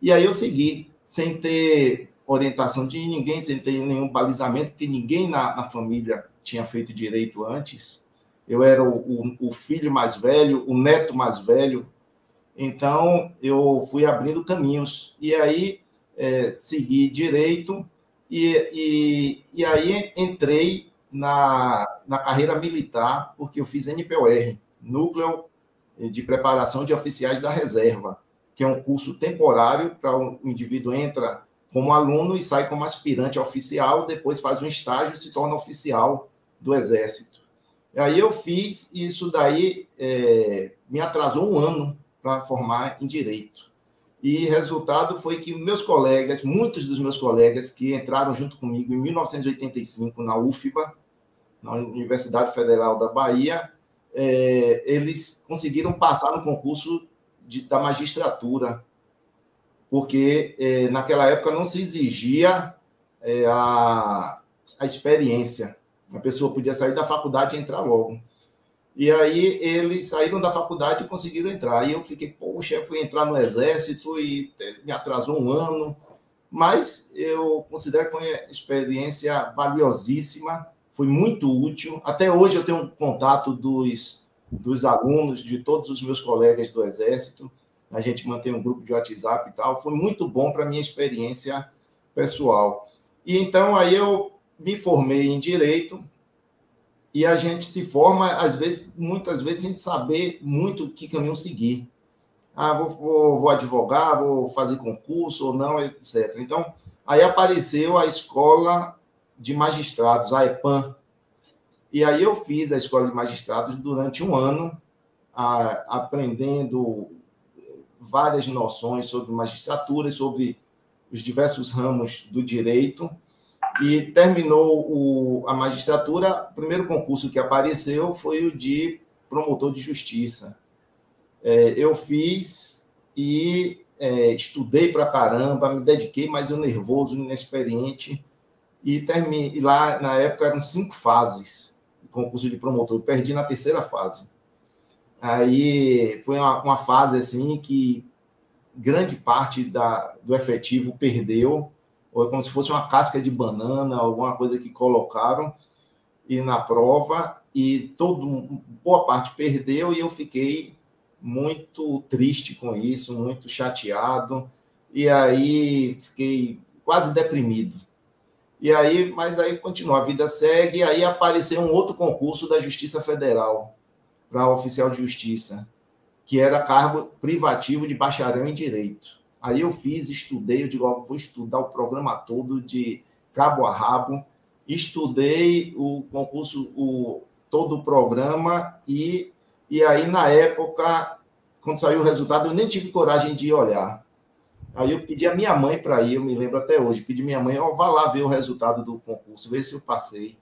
E aí eu segui, sem ter orientação de ninguém, sem ter nenhum balizamento, porque ninguém na família tinha feito direito antes. Eu era o filho mais velho, o neto mais velho. Então, eu fui abrindo caminhos. E aí, segui direito e aí entrei na carreira militar, porque eu fiz NPOR, Núcleo de Preparação de Oficiais da Reserva, que é um curso temporário para o indivíduo entra como aluno e sai como aspirante oficial, depois faz um estágio e se torna oficial do Exército. E aí eu fiz, e isso daí me atrasou um ano para formar em Direito. E resultado foi que muitos dos meus colegas que entraram junto comigo em 1985 na UFBA, na Universidade Federal da Bahia, eles conseguiram passar no concurso da magistratura, porque naquela época não se exigia a experiência. A pessoa podia sair da faculdade e entrar logo. E aí eles saíram da faculdade e conseguiram entrar. E eu fiquei, poxa, eu fui entrar no Exército e me atrasou um ano. Mas eu considero que foi uma experiência valiosíssima, foi muito útil. Até hoje eu tenho contato dos alunos, de todos os meus colegas do Exército. A gente mantém um grupo de WhatsApp e tal. Foi muito bom para a minha experiência pessoal. E então aí eu me formei em Direito e a gente se forma, às vezes, muitas vezes, sem saber muito que caminho seguir. Vou advogar, vou fazer concurso ou não, etc. Então, aí apareceu a Escola de Magistrados, a EPAM. E aí eu fiz a Escola de Magistrados durante um ano, aprendendo várias noções sobre magistratura, sobre os diversos ramos do direito, e terminou a magistratura. O primeiro concurso que apareceu foi o de promotor de justiça. Eu fiz e estudei pra caramba, me dediquei, mas eu nervoso, inexperiente, e lá, na época, eram 5 fases de concurso de promotor. Eu perdi na 3ª fase. Aí foi uma fase assim que grande parte do efetivo perdeu, ou como se fosse uma casca de banana, alguma coisa que colocaram e na prova, e boa parte perdeu, e eu fiquei muito triste com isso, muito chateado, e aí fiquei quase deprimido. Mas aí continua, a vida segue, e aí apareceu um outro concurso da Justiça Federal para oficial de justiça, que era cargo privativo de bacharel em Direito. Aí eu estudei, eu digo, vou estudar o programa todo de cabo a rabo, estudei o concurso, todo o programa, e aí, na época, quando saiu o resultado, eu nem tive coragem de olhar. Aí eu pedi a minha mãe para ir, eu me lembro até hoje, pedi a minha mãe, vá lá ver o resultado do concurso, ver se eu passei.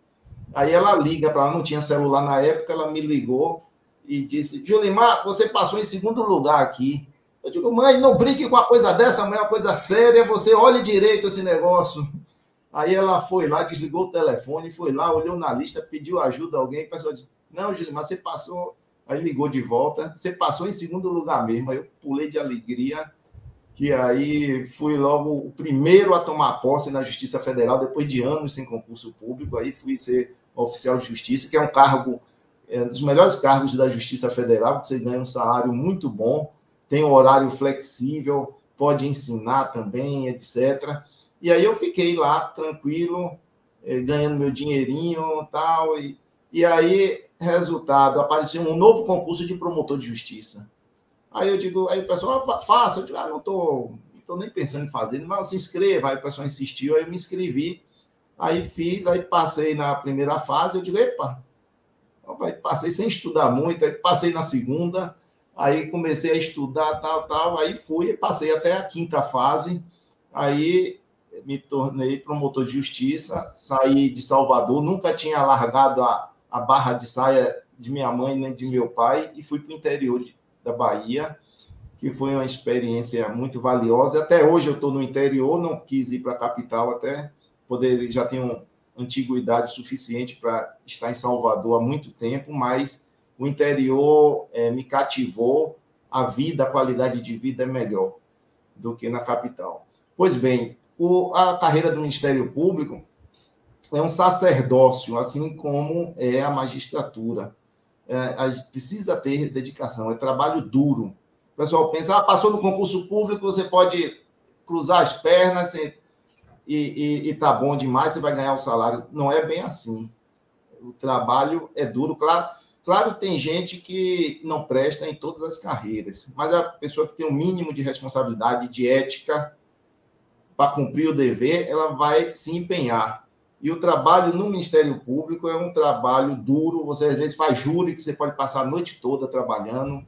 Aí ela liga para ela, não tinha celular na época, ela me ligou e disse, Julimar, você passou em 2º lugar aqui. Eu digo, mãe, não brinque com uma coisa dessa, mãe, é uma coisa séria, você olhe direito esse negócio. Aí ela foi lá, desligou o telefone, foi lá, olhou na lista, pediu ajuda a alguém, a pessoa disse, não, Julimar, você passou... Aí ligou de volta, você passou em 2º lugar mesmo. Aí eu pulei de alegria, que aí fui logo o primeiro a tomar posse na Justiça Federal, depois de anos sem concurso público. Aí fui ser oficial de justiça, que é um cargo, dos melhores cargos da Justiça Federal, que você ganha um salário muito bom, tem um horário flexível, pode ensinar também, etc. E aí eu fiquei lá, tranquilo, ganhando meu dinheirinho e tal. E aí, resultado, apareceu um novo concurso de promotor de justiça. Aí o pessoal, faça. Eu digo, não estou nem pensando em fazer, mas se inscreva. Aí o pessoal insistiu, aí eu me inscrevi, aí fiz, aí passei na primeira fase, eu digo, epa, passei sem estudar muito, aí passei na segunda, aí comecei a estudar, tal, aí fui, passei até a 5ª fase, aí me tornei promotor de justiça, saí de Salvador, nunca tinha largado a barra de saia de minha mãe nem de meu pai, e fui para o interior da Bahia, que foi uma experiência muito valiosa. Até hoje eu estou no interior, não quis ir para a capital até poder, já tenho antiguidade suficiente para estar em Salvador há muito tempo, mas o interior me cativou, a qualidade de vida é melhor do que na capital. Pois bem, a carreira do Ministério Público é um sacerdócio, assim como é a magistratura. Precisa ter dedicação, é trabalho duro. O pessoal pensa, passou no concurso público, você pode cruzar as pernas e tá bom demais, você vai ganhar o salário. Não é bem assim. O trabalho é duro. Claro, tem gente que não presta em todas as carreiras, mas a pessoa que tem um mínimo de responsabilidade, de ética, para cumprir o dever, ela vai se empenhar. E o trabalho no Ministério Público é um trabalho duro. Você, às vezes, faz júri, que você pode passar a noite toda trabalhando.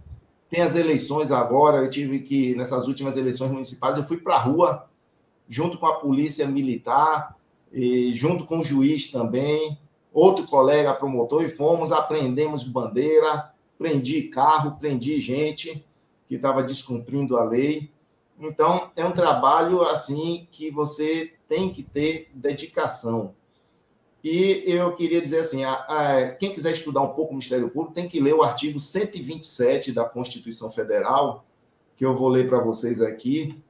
Tem as eleições agora. Eu tive que, nessas últimas eleições municipais, eu fui para a rua, junto com a polícia militar, e junto com o juiz também, outro colega promotor, e aprendemos bandeira, prendi carro, prendi gente que estava descumprindo a lei. Então, é um trabalho assim que você tem que ter dedicação. E eu queria dizer assim, quem quiser estudar um pouco o Ministério Público tem que ler o artigo 127 da Constituição Federal, que eu vou ler para vocês aqui,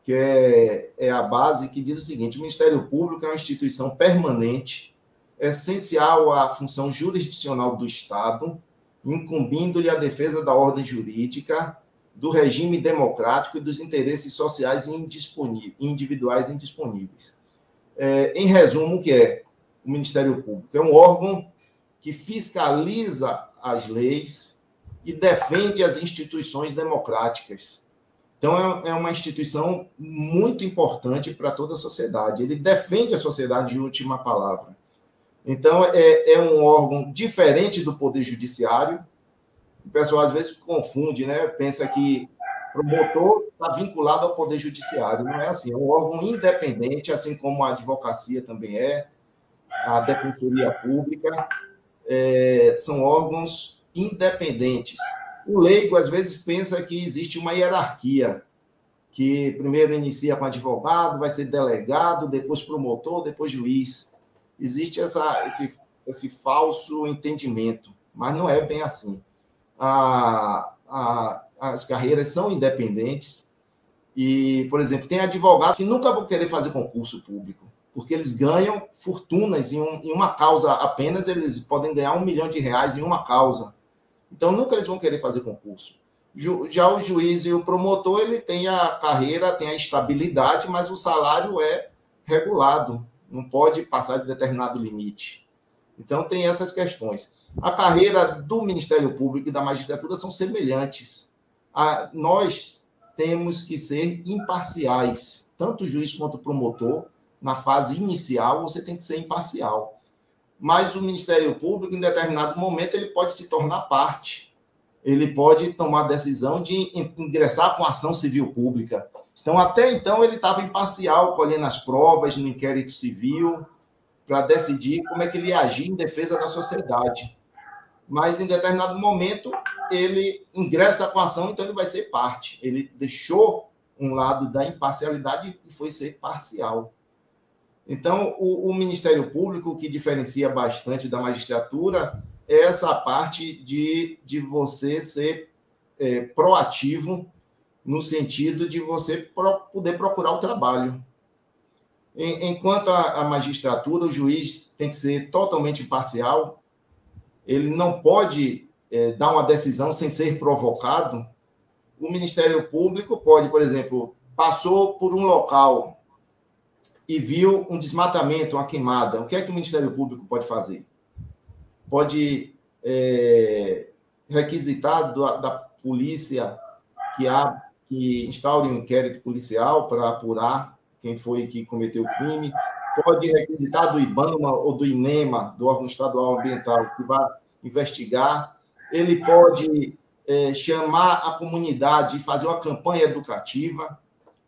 que é a base, que diz o seguinte: o Ministério Público é uma instituição permanente, essencial à função jurisdicional do Estado, incumbindo-lhe a defesa da ordem jurídica, do regime democrático e dos interesses sociais individuais indisponíveis. Em resumo, o que é o Ministério Público? É um órgão que fiscaliza as leis e defende as instituições democráticas. Então, é uma instituição muito importante para toda a sociedade. Ele defende a sociedade de última palavra. Então, é um órgão diferente do Poder Judiciário. O pessoal, às vezes, confunde, né? Pensa que o promotor está vinculado ao Poder Judiciário. Não é assim. É um órgão independente, assim como a advocacia também é, a Defensoria Pública. São órgãos independentes. O leigo, às vezes, pensa que existe uma hierarquia, que primeiro inicia com advogado, vai ser delegado, depois promotor, depois juiz. Existe esse falso entendimento, mas não é bem assim. As carreiras são independentes e, por exemplo, tem advogados que nunca vão querer fazer concurso público, porque eles ganham fortunas em uma causa apenas, eles podem ganhar R$1 milhão em uma causa. Então, nunca eles vão querer fazer concurso. Já o juiz e o promotor, ele tem a carreira, tem a estabilidade, mas o salário é regulado, não pode passar de determinado limite. Então, tem essas questões. A carreira do Ministério Público e da magistratura são semelhantes. Nós temos que ser imparciais, tanto o juiz quanto o promotor. Na fase inicial, você tem que ser imparcial. Mas o Ministério Público, em determinado momento, ele pode se tornar parte. Ele pode tomar a decisão de ingressar com ação civil pública. Então, até então, ele estava imparcial, colhendo as provas no inquérito civil, para decidir como é que ele ia agir em defesa da sociedade. Mas, em determinado momento, ele ingressa com a ação, então ele vai ser parte. Ele deixou um lado da imparcialidade e foi ser parcial. Então, o Ministério Público, o que diferencia bastante da magistratura, é essa parte de você ser proativo, no sentido de você poder procurar o trabalho. Enquanto a magistratura, o juiz tem que ser totalmente imparcial, ele não pode dar uma decisão sem ser provocado. O Ministério Público pode, por exemplo, passou por um local e viu um desmatamento, uma queimada. O que é que o Ministério Público pode fazer? Pode requisitar da polícia que instaure um inquérito policial para apurar quem foi que cometeu o crime. Pode requisitar do IBAMA ou do INEMA, do órgão estadual ambiental, que vai investigar. Ele pode chamar a comunidade e fazer uma campanha educativa,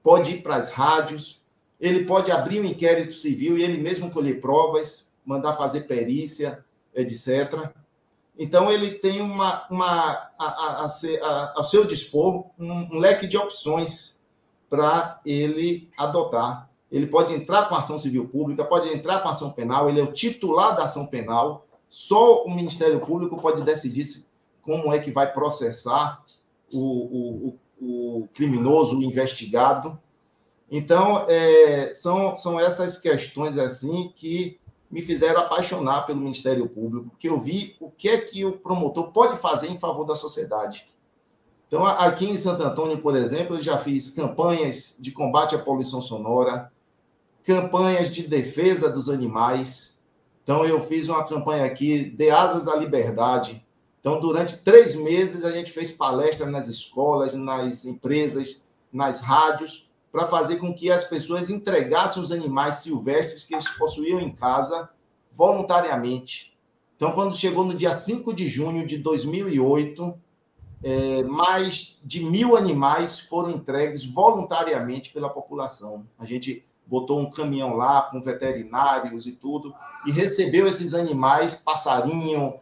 pode ir para as rádios, ele pode abrir um inquérito civil e ele mesmo colher provas, mandar fazer perícia, etc. Então, ele tem ao seu dispor um leque de opções para ele adotar. Ele pode entrar com ação civil pública, pode entrar com ação penal, ele é o titular da ação penal, só o Ministério Público pode decidir como é que vai processar o criminoso, o investigado. Então, são essas questões assim que me fizeram apaixonar pelo Ministério Público, porque eu vi o que é que o promotor pode fazer em favor da sociedade. Então, aqui em Santo Antônio, por exemplo, eu já fiz campanhas de combate à poluição sonora, campanhas de defesa dos animais. Então, eu fiz uma campanha aqui, Dê Asas à Liberdade. Então, durante 3 meses, a gente fez palestras nas escolas, nas empresas, nas rádios, para fazer com que as pessoas entregassem os animais silvestres que eles possuíam em casa voluntariamente. Então, quando chegou no dia 5 de junho de 2008, mais de 1.000 animais foram entregues voluntariamente pela população. A gente botou um caminhão lá com veterinários e tudo, e recebeu esses animais, passarinho,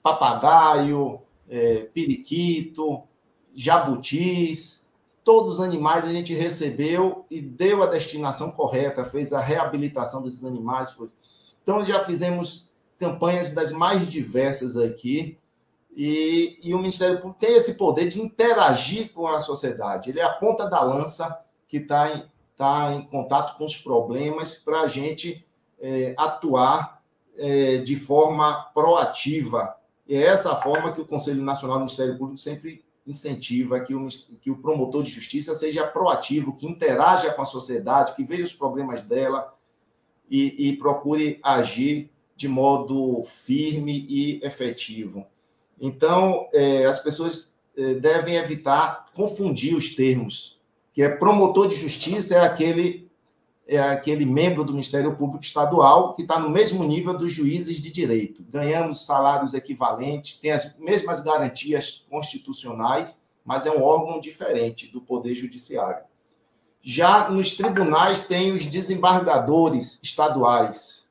papagaio, periquito, jabutis, todos os animais a gente recebeu e deu a destinação correta, fez a reabilitação desses animais. Então, já fizemos campanhas das mais diversas aqui, e o Ministério Público tem esse poder de interagir com a sociedade. Ele é a ponta da lança que está em contato com os problemas para a gente atuar de forma proativa. E é essa a forma que o Conselho Nacional do Ministério Público sempre incentiva que o promotor de justiça seja proativo, que interaja com a sociedade, que veja os problemas dela e procure agir de modo firme e efetivo. Então, as pessoas devem evitar confundir os termos, que é promotor de justiça é aquele membro do Ministério Público Estadual que está no mesmo nível dos juízes de direito. Ganhamos salários equivalentes, tem as mesmas garantias constitucionais, mas é um órgão diferente do Poder Judiciário. Já nos tribunais tem os desembargadores estaduais,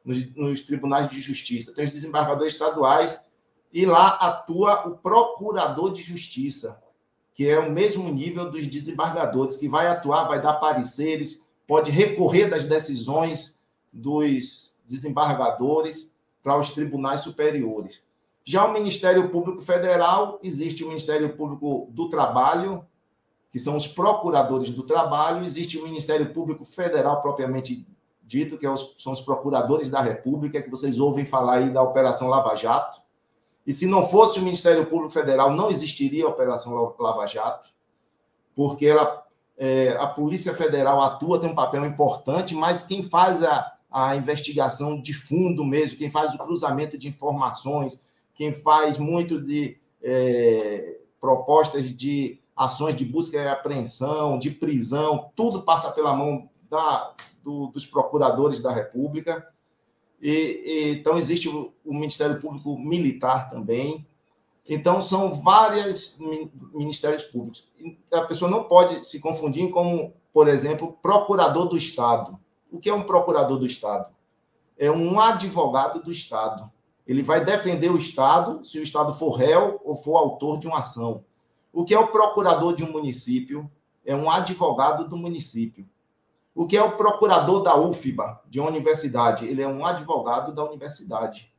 nos tribunais de justiça, tem os desembargadores estaduais, e lá atua o procurador de justiça, que é o mesmo nível dos desembargadores, que vai atuar, vai dar pareceres, pode recorrer das decisões dos desembargadores para os tribunais superiores. Já o Ministério Público Federal, existe o Ministério Público do Trabalho, que são os procuradores do trabalho, existe o Ministério Público Federal propriamente dito, que são os procuradores da República, que vocês ouvem falar aí da Operação Lava Jato. E se não fosse o Ministério Público Federal, não existiria a Operação Lava Jato, porque a Polícia Federal atua, tem um papel importante, mas quem faz a investigação de fundo mesmo, quem faz o cruzamento de informações, quem faz muito de propostas de ações de busca e apreensão, de prisão, tudo passa pela mão dos procuradores da República. Então, existe o Ministério Público Militar também. Então, são vários ministérios públicos. A pessoa não pode se confundir como, por exemplo, procurador do Estado. O que é um procurador do Estado? É um advogado do Estado. Ele vai defender o Estado se o Estado for réu ou for autor de uma ação. O que é o procurador de um município? É um advogado do município. O que é o procurador da UFBA, de uma universidade? Ele é um advogado da universidade.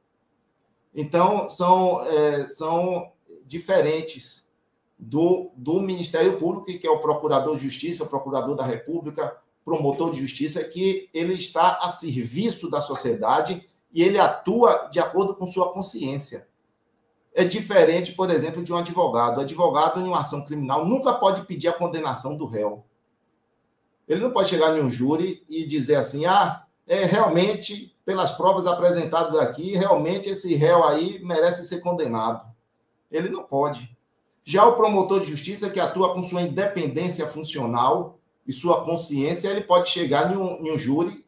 Então, são diferentes do Ministério Público, que é o procurador de justiça, o procurador da República, promotor de justiça, que ele está a serviço da sociedade e ele atua de acordo com sua consciência. É diferente, por exemplo, de um advogado. O advogado, em uma ação criminal, nunca pode pedir a condenação do réu. Ele não pode chegar em um júri e dizer assim, realmente, pelas provas apresentadas aqui, realmente esse réu aí merece ser condenado. Ele não pode. Já o promotor de justiça, que atua com sua independência funcional e sua consciência, ele pode chegar em um júri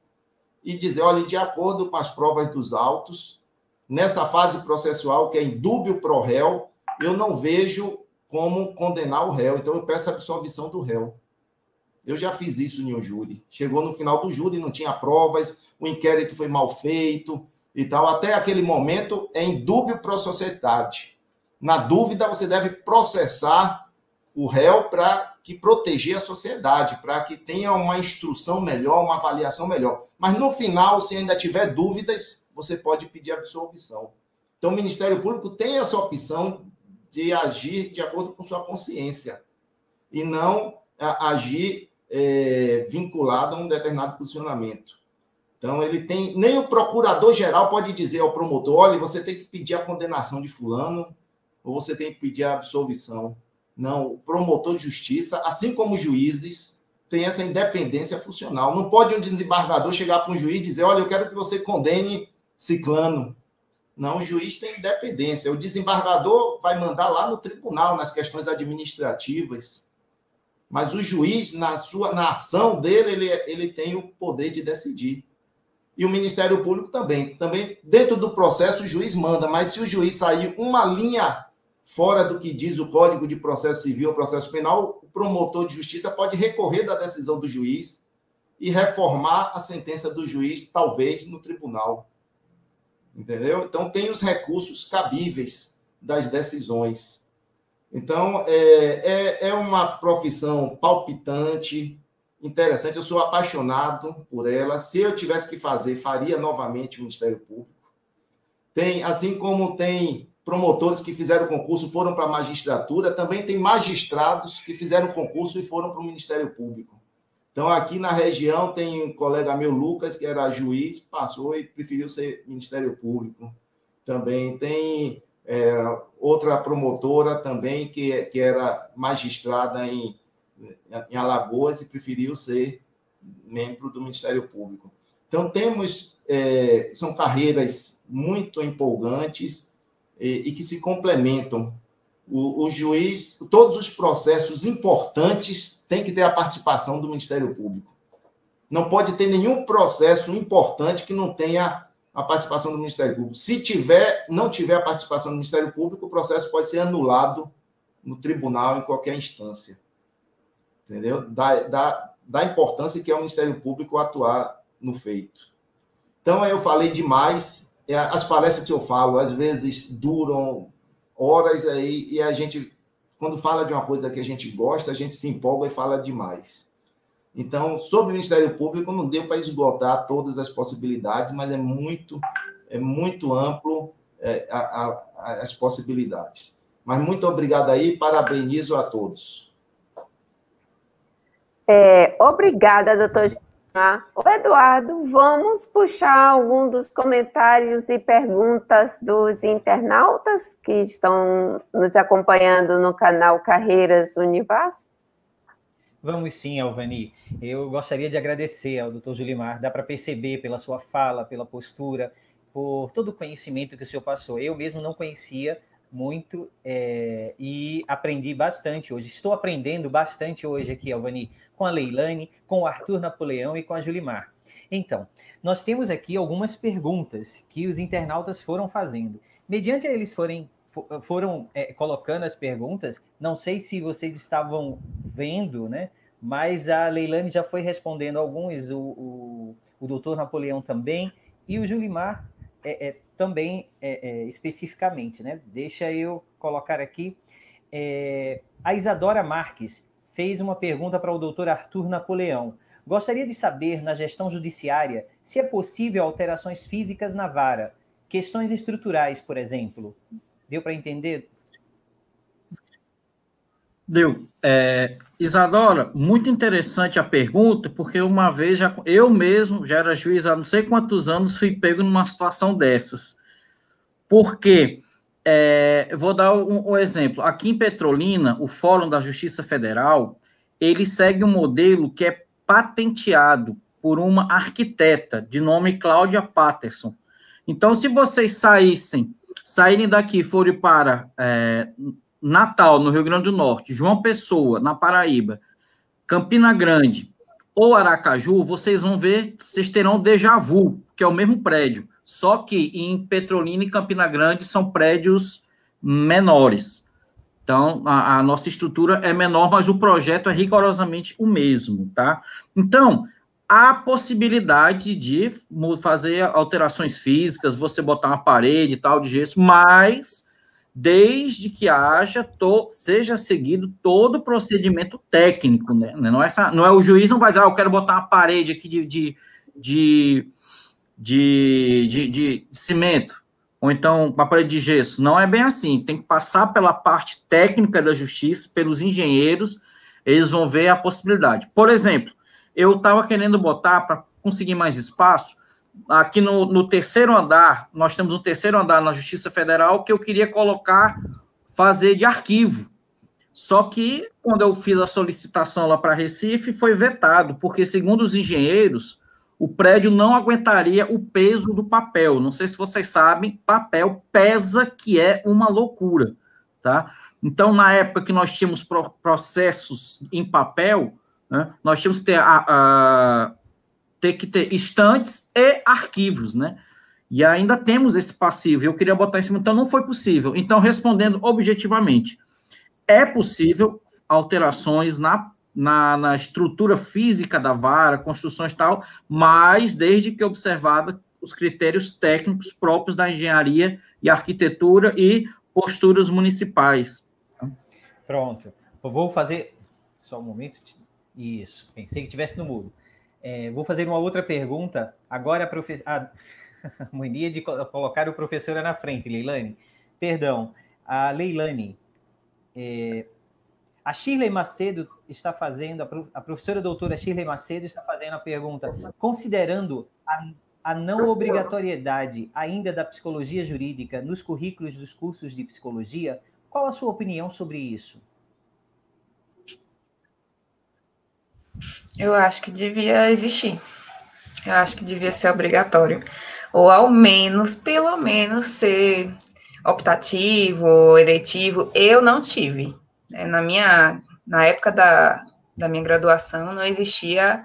e dizer, olha, de acordo com as provas dos autos, nessa fase processual, que é indúbio pro réu, eu não vejo como condenar o réu, então eu peço a absolvição do réu. Eu já fiz isso em um júri. Chegou no final do júri, não tinha provas, o inquérito foi mal feito e tal. Até aquele momento é indúbio pro sociedade. Na dúvida, você deve processar o réu para que proteger a sociedade, para que tenha uma instrução melhor, uma avaliação melhor. Mas no final, se ainda tiver dúvidas, você pode pedir absolvição. Então, o Ministério Público tem essa opção de agir de acordo com sua consciência e não agir vinculado a um determinado posicionamento. Então, ele tem... Nem o procurador-geral pode dizer ao promotor, olha, você tem que pedir a condenação de fulano ou você tem que pedir a absolvição. Não, o promotor de justiça, assim como os juízes, tem essa independência funcional. Não pode um desembargador chegar para um juiz e dizer, olha, eu quero que você condene ciclano. Não, o juiz tem independência. O desembargador vai mandar lá no tribunal, nas questões administrativas. Mas o juiz, na ação dele, ele tem o poder de decidir. E o Ministério Público também. Também, dentro do processo, o juiz manda, mas se o juiz sair uma linha fora do que diz o Código de Processo Civil ou Processo Penal, o promotor de justiça pode recorrer da decisão do juiz e reformar a sentença do juiz, talvez, no tribunal. Entendeu? Então, tem os recursos cabíveis das decisões. Então, é uma profissão palpitante, interessante. Eu sou apaixonado por ela. Se eu tivesse que fazer, faria novamente o Ministério Público. Assim como tem promotores que fizeram concurso, foram para a magistratura, também tem magistrados que fizeram concurso e foram para o Ministério Público. Então, aqui na região, tem um colega meu, Lucas, que era juiz, passou e preferiu ser Ministério Público. Também tem outra promotora também, que era magistrada em Alagoas e preferiu ser membro do Ministério Público. Então, são carreiras muito empolgantes e que se complementam. O juiz, todos os processos importantes têm que ter a participação do Ministério Público. Não pode ter nenhum processo importante que não tenha a participação do Ministério Público. Se não tiver a participação do Ministério Público, o processo pode ser anulado no tribunal, em qualquer instância. Entendeu? Da importância que é o Ministério Público atuar no feito. Então, eu falei demais. As palestras que eu falo, às vezes, duram horas aí, e a gente, quando fala de uma coisa que a gente gosta, a gente se empolga e fala demais. Então, sobre o Ministério Público, não deu para esgotar todas as possibilidades, mas é muito amplo as possibilidades. Mas muito obrigado aí, parabenizo a todos. Obrigada, doutor Gilmar. Ô, Eduardo, vamos puxar algum dos comentários e perguntas dos internautas que estão nos acompanhando no canal Carreiras Univasf? Vamos sim, Alvani. Eu gostaria de agradecer ao doutor Julimar. Dá para perceber pela sua fala, pela postura, por todo o conhecimento que o senhor passou. Eu mesmo não conhecia muito e aprendi bastante hoje. Estou aprendendo bastante hoje aqui, Alvani, com a Leilane, com o Arthur Napoleão e com a Julimar. Então, nós temos aqui algumas perguntas que os internautas foram fazendo. Mediante eles foram colocando as perguntas, não sei se vocês estavam vendo, né? Mas a Leilane já foi respondendo alguns, o doutor Napoleão também, e o Julimar também especificamente, né? Deixa eu colocar aqui. A Isadora Marques fez uma pergunta para o doutor Arthur Napoleão. Gostaria de saber, na gestão judiciária, se é possível alterações físicas na vara, questões estruturais, por exemplo. Deu para entender? Deu. Isadora, muito interessante a pergunta, porque uma vez eu mesmo já era juiz há não sei quantos anos, fui pego numa situação dessas. Porque, eu vou dar um exemplo. Aqui em Petrolina, o Fórum da Justiça Federal, ele segue um modelo que é patenteado por uma arquiteta de nome Cláudia Patterson. Então, se vocês saírem daqui e forem para Natal, no Rio Grande do Norte, João Pessoa, na Paraíba, Campina Grande ou Aracaju, vocês terão déjà vu, que é o mesmo prédio, só que em Petrolina e Campina Grande são prédios menores. Então, a nossa estrutura é menor, mas o projeto é rigorosamente o mesmo, tá? Então, há possibilidade de fazer alterações físicas, você botar uma parede e tal de gesso, mas desde que seja seguido todo o procedimento técnico, né? Não é o juiz não vai dizer, eu quero botar uma parede aqui de cimento, ou então uma parede de gesso. Não é bem assim, tem que passar pela parte técnica da justiça, pelos engenheiros, eles vão ver a possibilidade. Por exemplo, eu estava querendo botar, para conseguir mais espaço, aqui no terceiro andar, nós temos um terceiro andar na Justiça Federal que eu queria fazer de arquivo. Só que, quando eu fiz a solicitação lá para Recife, foi vetado, porque, segundo os engenheiros, o prédio não aguentaria o peso do papel. Não sei se vocês sabem, papel pesa, que é uma loucura, tá? Então, na época que nós tínhamos processos em papel, né, nós tínhamos que ter estantes e arquivos, né? E ainda temos esse passivo. Eu queria botar em cima, então não foi possível. Então, respondendo objetivamente, é possível alterações na estrutura física da vara, construções e tal, mas desde que observado os critérios técnicos próprios da engenharia e arquitetura e posturas municipais. Pronto. Eu vou fazer... Só um momento. Isso. Pensei que estivesse no mudo. Vou fazer uma outra pergunta. Agora, a mania de colocar o professora na frente, Leilane. Perdão. A Leilane... A Shirley Macedo está fazendo, a professora doutora Shirley Macedo está fazendo a pergunta, considerando a não obrigatoriedade ainda da psicologia jurídica nos currículos dos cursos de psicologia, qual a sua opinião sobre isso? Eu acho que devia existir. Eu acho que devia ser obrigatório. Ou ao menos, pelo menos, ser optativo ou eletivo. Eu não tive. Na época da minha graduação, não existia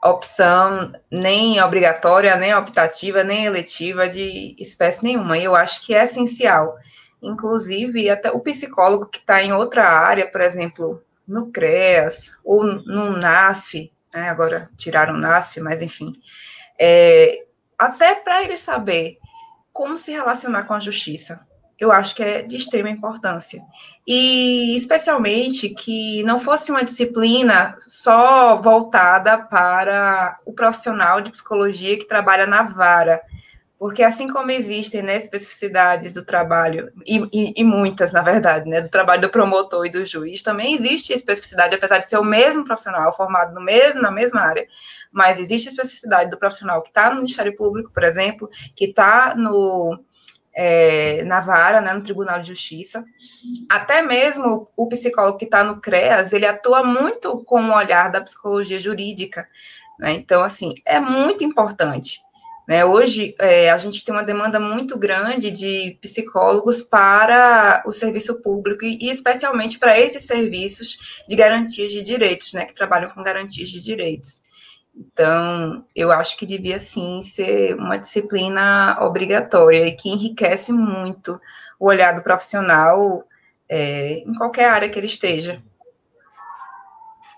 opção nem obrigatória, nem optativa, nem eletiva de espécie nenhuma. E eu acho que é essencial. Inclusive, até o psicólogo que está em outra área, por exemplo, no CREAS ou no NASF, né, agora tiraram o NASF, mas enfim, até para ele saber como se relacionar com a justiça, eu acho que é de extrema importância. E, especialmente, que não fosse uma disciplina só voltada para o profissional de psicologia que trabalha na vara, porque assim como existem, né, especificidades do trabalho, e muitas, na verdade, né, do trabalho do promotor e do juiz, também existe especificidade, apesar de ser o mesmo profissional, formado na mesma área, mas existe especificidade do profissional que está no Ministério Público, por exemplo, que está na vara, né, no Tribunal de Justiça. Até mesmo o psicólogo que está no CREAS, ele atua muito com o olhar da psicologia jurídica, né? Então, assim, é muito importante. Né? Hoje, a gente tem uma demanda muito grande de psicólogos para o serviço público e especialmente para esses serviços de garantias de direitos, né, que trabalham com garantias de direitos. Então, eu acho que devia, sim, ser uma disciplina obrigatória e que enriquece muito o olhar do profissional em qualquer área que ele esteja.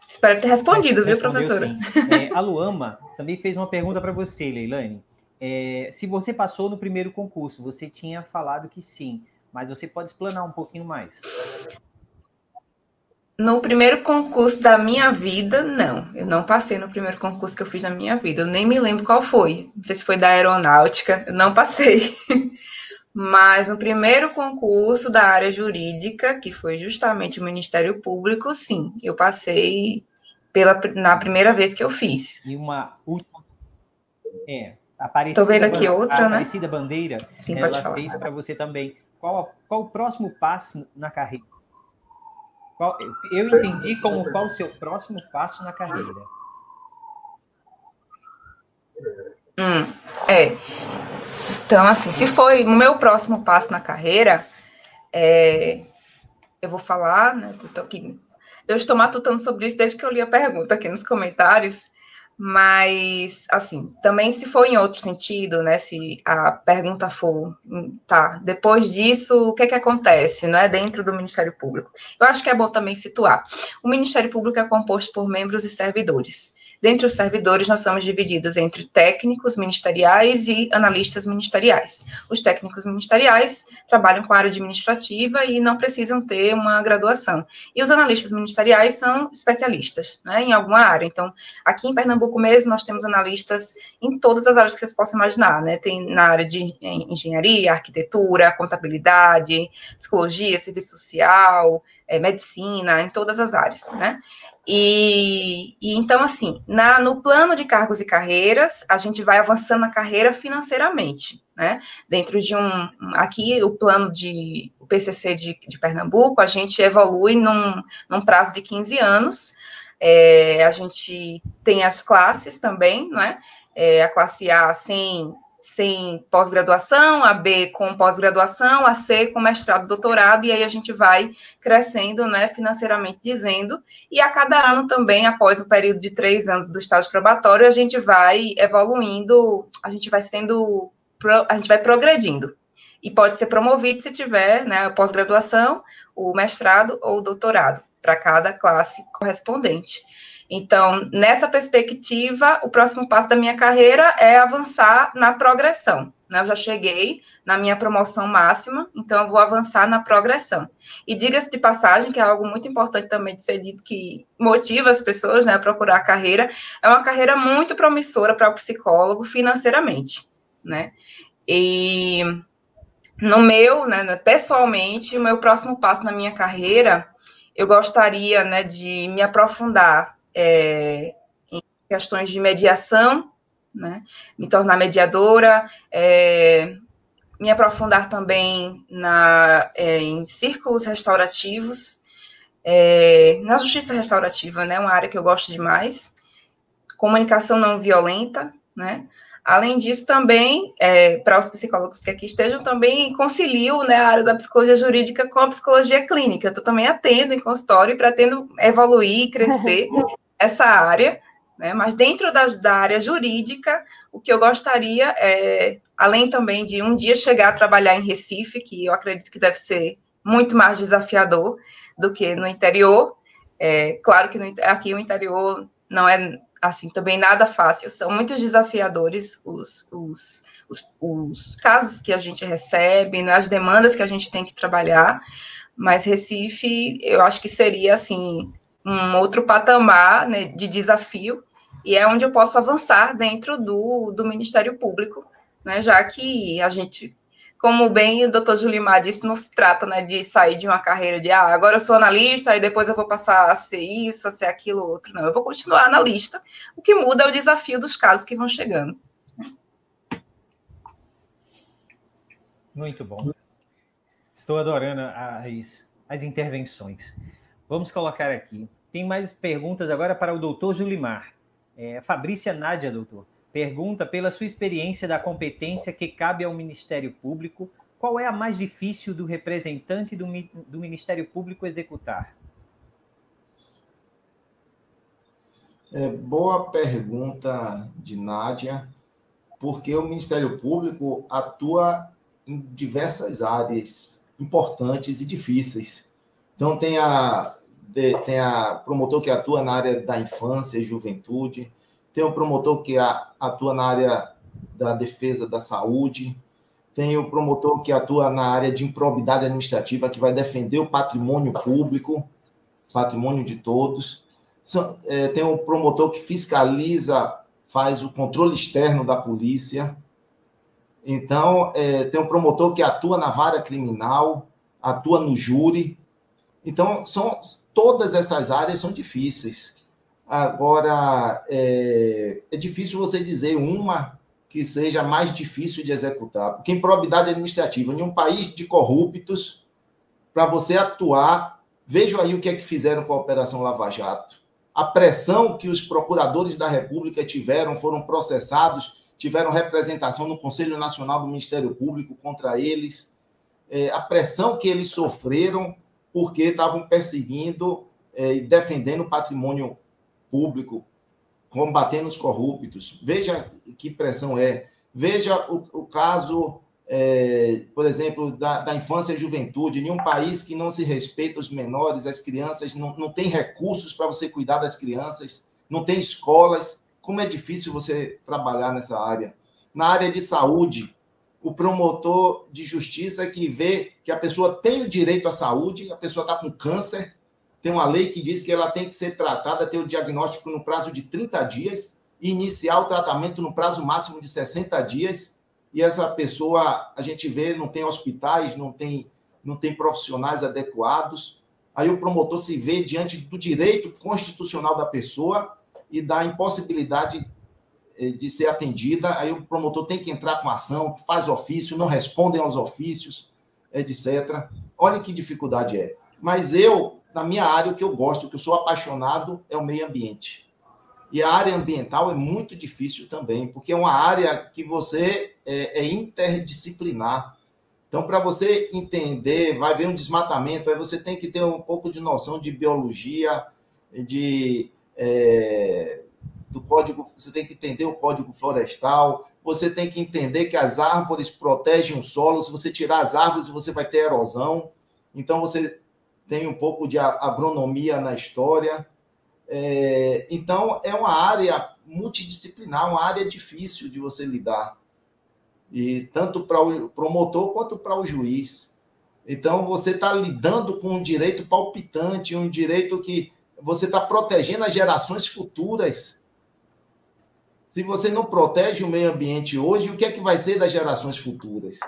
Espero ter respondido, viu, professora? Sim. A Luama também fez uma pergunta para você, Leilane. Se você passou no primeiro concurso, você tinha falado que sim, mas você pode explanar um pouquinho mais. No primeiro concurso da minha vida, não. Eu não passei no primeiro concurso que eu fiz na minha vida. Eu nem me lembro qual foi. Não sei se foi da aeronáutica. Eu não passei. Mas no primeiro concurso da área jurídica, que foi justamente o Ministério Público, sim. Eu passei na primeira vez que eu fiz. E uma última... Estou vendo aqui outra, né? Aparecida Bandeira, sim, ela fez para você também. Qual o próximo passo na carreira? Eu entendi qual o seu próximo passo na carreira. Então, assim, se foi o meu próximo passo na carreira, eu vou falar, né? Eu estou matutando sobre isso desde que eu li a pergunta aqui nos comentários, mas, assim, também se for em outro sentido, né? Se a pergunta for, depois disso, o que acontece, não é, dentro do Ministério Público? Eu acho que é bom também situar. O Ministério Público é composto por membros e servidores. Dentre os servidores, nós somos divididos entre técnicos ministeriais e analistas ministeriais. Os técnicos ministeriais trabalham com a área administrativa e não precisam ter uma graduação. E os analistas ministeriais são especialistas, né, em alguma área. Então, aqui em Pernambuco mesmo, nós temos analistas em todas as áreas que vocês possam imaginar, né? Tem na área de engenharia, arquitetura, contabilidade, psicologia, serviço social, medicina, em todas as áreas, né? E então, assim, no plano de cargos e carreiras, a gente vai avançando na carreira financeiramente, né? Dentro de aqui, o plano o PCC de Pernambuco, a gente evolui num prazo de 15 anos, a gente tem as classes também, não é? A classe A sem pós-graduação, a B com pós-graduação, a C com mestrado, doutorado, e aí a gente vai crescendo, né, financeiramente dizendo, e a cada ano também, após o período de 3 anos do estágio probatório, a gente vai evoluindo, a gente vai progredindo, e pode ser promovido se tiver, né, a pós-graduação, o mestrado ou o doutorado, para cada classe correspondente. Então, nessa perspectiva, o próximo passo da minha carreira é avançar na progressão. Né? Eu já cheguei na minha promoção máxima, então eu vou avançar na progressão. E diga-se de passagem, que é algo muito importante também de ser dito, que motiva as pessoas, né, a procurar a carreira, é uma carreira muito promissora para o psicólogo financeiramente, né? E pessoalmente, o meu próximo passo na minha carreira, eu gostaria, né, de me aprofundar em questões de mediação, né, me tornar mediadora, me aprofundar também em círculos restaurativos, na justiça restaurativa, né, uma área que eu gosto demais, comunicação não violenta, né? Além disso, também, para os psicólogos que aqui estejam, também concilio, né, a área da psicologia jurídica com a psicologia clínica. Eu também atendo em consultório e pretendo evoluir, crescer essa área, né? Mas dentro da área jurídica, o que eu gostaria é, além também de um dia chegar a trabalhar em Recife, que eu acredito que deve ser muito mais desafiador do que no interior. Claro que aqui o interior não é assim, também nada fácil, são muito desafiadores os casos que a gente recebe, né, as demandas que a gente tem que trabalhar, mas Recife, eu acho que seria, assim, um outro patamar, né, de desafio, e é onde eu posso avançar dentro do Ministério Público, né, já que a gente, como bem o doutor Julimar disse, não se trata, né, de sair de uma carreira de, agora eu sou analista, e depois eu vou passar a ser isso, a ser aquilo, outro. Não, eu vou continuar analista. O que muda é o desafio dos casos que vão chegando. Muito bom. Estou adorando as intervenções. Vamos colocar aqui. Tem mais perguntas agora para o doutor Julimar. Fabrícia Nádia, doutor. Pergunta, pela sua experiência da competência que cabe ao Ministério Público, qual é a mais difícil do representante do Ministério Público executar? Boa pergunta de Nádia, porque o Ministério Público atua em diversas áreas importantes e difíceis. Então, tem a promotor que atua na área da infância e juventude, tem o promotor que atua na área da defesa da saúde, tem o promotor que atua na área de improbidade administrativa, que vai defender o patrimônio público, patrimônio de todos. Tem o promotor que fiscaliza, faz o controle externo da polícia. Então, tem o promotor que atua na vara criminal, atua no júri. Então, todas essas áreas são difíceis. Agora, é difícil você dizer uma que seja mais difícil de executar, porque improbidade administrativa, em um país de corruptos, para você atuar, vejam aí o que é que fizeram com a Operação Lava Jato. A pressão que os procuradores da República tiveram, foram processados, tiveram representação no Conselho Nacional do Ministério Público contra eles, a pressão que eles sofreram porque estavam perseguindo e defendendo o patrimônio público, combatendo os corruptos. Veja que pressão é. Veja o caso, por exemplo, da infância e juventude. Em um país que não se respeita os menores, as crianças, não tem recursos para você cuidar das crianças, não tem escolas. Como é difícil você trabalhar nessa área. Na área de saúde, o promotor de justiça que vê que a pessoa tem o direito à saúde, a pessoa está com câncer, tem uma lei que diz que ela tem que ser tratada, ter o diagnóstico no prazo de 30 dias e iniciar o tratamento no prazo máximo de 60 dias. E essa pessoa, a gente vê, não tem hospitais, não tem profissionais adequados. Aí o promotor se vê diante do direito constitucional da pessoa e da impossibilidade de ser atendida. Aí o promotor tem que entrar com ação, faz ofício, não respondem aos ofícios, etc. Olha que dificuldade é. Mas na minha área, o que eu gosto, o que eu sou apaixonado é o meio ambiente. E a área ambiental é muito difícil também, porque é uma área que você é interdisciplinar. Então, para você entender, vai haver um desmatamento, aí você tem que ter um pouco de noção de biologia, do código, você tem que entender o código florestal, você tem que entender que as árvores protegem o solo, se você tirar as árvores, você vai ter erosão. Então, você tem um pouco de agronomia na história. Então, é uma área multidisciplinar, uma área difícil de você lidar. E tanto para o promotor quanto para o juiz. Então, você está lidando com um direito palpitante, um direito que você está protegendo as gerações futuras. Se você não protege o meio ambiente hoje, o que é que vai ser das gerações futuras?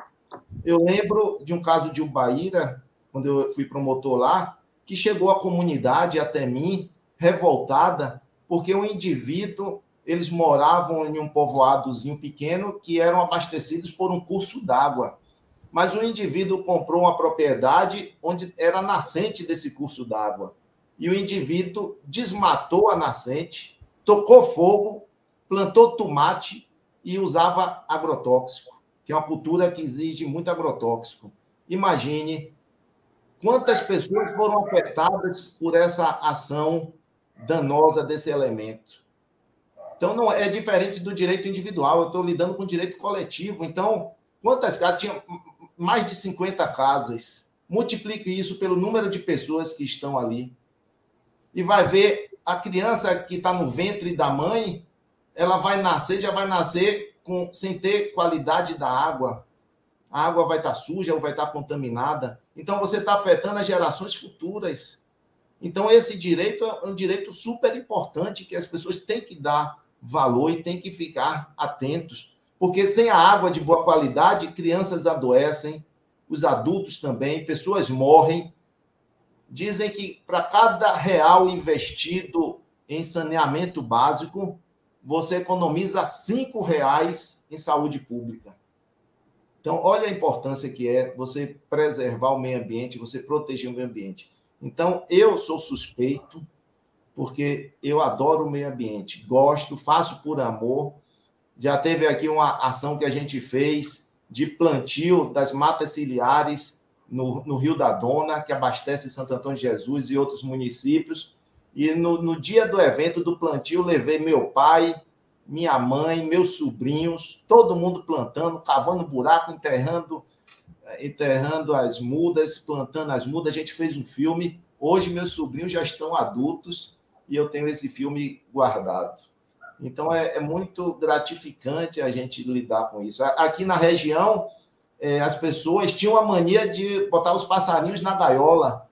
Eu lembro de um caso de Ubaíra, quando eu fui promotor lá, que chegou a comunidade até mim, revoltada, porque o indivíduo, eles moravam em um povoadozinho pequeno que eram abastecidos por um curso d'água. Mas o indivíduo comprou uma propriedade onde era a nascente desse curso d'água. E o indivíduo desmatou a nascente, tocou fogo, plantou tomate e usava agrotóxico, que é uma cultura que exige muito agrotóxico. Imagine quantas pessoas foram afetadas por essa ação danosa desse elemento. Então, não é diferente do direito individual, eu estou lidando com direito coletivo. Então, quantas casas? Tinha mais de 50 casas. Multiplique isso pelo número de pessoas que estão ali. E vai ver a criança que está no ventre da mãe, ela vai nascer, já vai nascer sem ter qualidade da água. A água vai estar suja ou vai estar contaminada. Então, você está afetando as gerações futuras. Então, esse direito é um direito super importante que as pessoas têm que dar valor e têm que ficar atentos. Porque sem a água de boa qualidade, crianças adoecem, os adultos também, pessoas morrem. Dizem que para cada real investido em saneamento básico, você economiza R$5 em saúde pública. Então, olha a importância que é você preservar o meio ambiente, você proteger o meio ambiente. Então, eu sou suspeito, porque eu adoro o meio ambiente, gosto, faço por amor. Já teve aqui uma ação que a gente fez de plantio das matas ciliares no Rio da Dona, que abastece Santo Antônio de Jesus e outros municípios. E no dia do evento do plantio, levei meu pai, minha mãe, meus sobrinhos, todo mundo plantando, cavando buraco, enterrando as mudas, plantando as mudas. A gente fez um filme. Hoje, meus sobrinhos já estão adultos e eu tenho esse filme guardado. Então, é muito gratificante a gente lidar com isso. Aqui na região, as pessoas tinham a mania de botar os passarinhos na gaiola.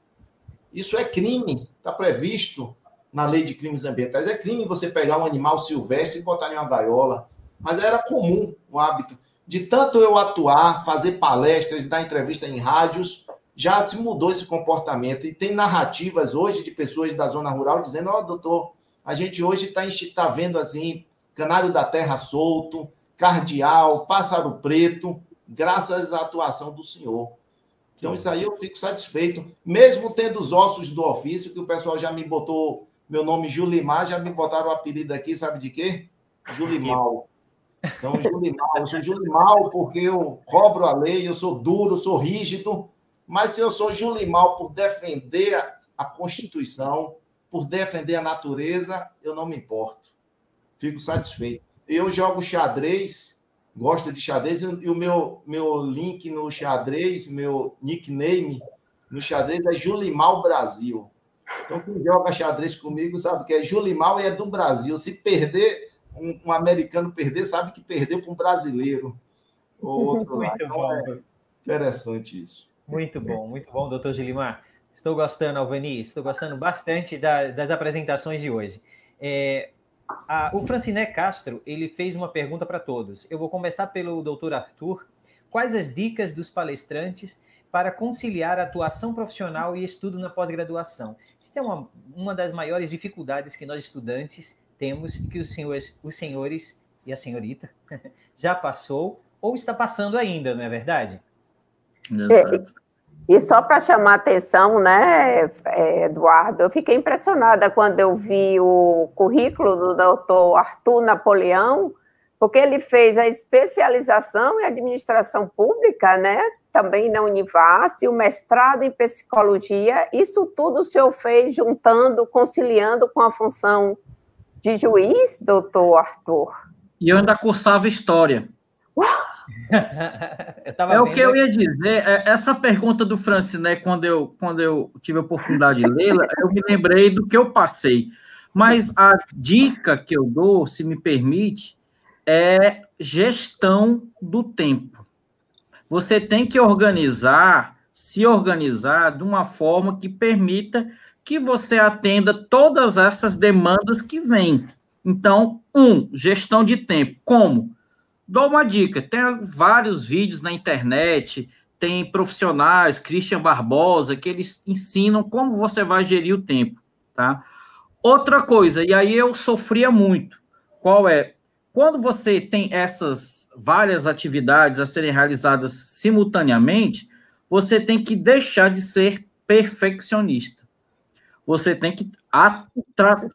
Isso é crime, está previsto na lei de crimes ambientais. É crime você pegar um animal silvestre e botar em uma gaiola. Mas era comum o hábito. De tanto eu atuar, fazer palestras, dar entrevista em rádios, já se mudou esse comportamento. E tem narrativas hoje de pessoas da zona rural dizendo: doutor, a gente hoje está vendo assim, canário da terra solto, cardeal, pássaro preto, graças à atuação do senhor. Então, isso aí eu fico satisfeito. Mesmo tendo os ossos do ofício, que o pessoal já me botou meu nome Julimar, já me botaram o apelido aqui, sabe de quê? Julimal. Então, Julimal, eu sou Julimal porque eu cobro a lei, eu sou duro, sou rígido, mas se eu sou Julimal por defender a Constituição, por defender a natureza, eu não me importo. Fico satisfeito. Eu jogo xadrez, gosto de xadrez, e o meu link no xadrez, meu nickname no xadrez é Julimal Brasil. Então, quem joga xadrez comigo sabe que é Julimal e é do Brasil. Se perder, um americano perder, sabe que perdeu para um brasileiro. Ou outro lá. Então, é interessante isso. Muito bom, doutor Julimar. Estou gostando, Alvani, estou gostando bastante das apresentações de hoje. O Franciné Castro, ele fez uma pergunta para todos. Eu vou começar pelo doutor Arthur. Quais as dicas dos palestrantes para conciliar a atuação profissional e estudo na pós-graduação? Isso é uma das maiores dificuldades que nós estudantes temos e que os senhores e a senhorita já passou ou está passando ainda, não é verdade? E só para chamar a atenção, né, Eduardo, eu fiquei impressionada quando eu vi o currículo do doutor Arthur Napoleão, porque ele fez a especialização em administração pública, né, também na Univasf, e o mestrado em psicologia. Isso tudo o senhor fez juntando, conciliando com a função de juiz, doutor Arthur? E eu ainda cursava história. O que eu ia dizer, essa pergunta do Franciné, quando eu tive a oportunidade de lê-la, eu me lembrei do que eu passei. Mas a dica que eu dou, se me permite, é gestão do tempo. Você tem que se organizar de uma forma que permita que você atenda todas essas demandas que vêm. Então, gestão de tempo. Como? Dou uma dica, tem vários vídeos na internet, tem profissionais, Christian Barbosa, que eles ensinam como você vai gerir o tempo, tá? Outra coisa, e aí eu sofria muito, qual é? Quando você tem essas várias atividades a serem realizadas simultaneamente, você tem que deixar de ser perfeccionista. você tem que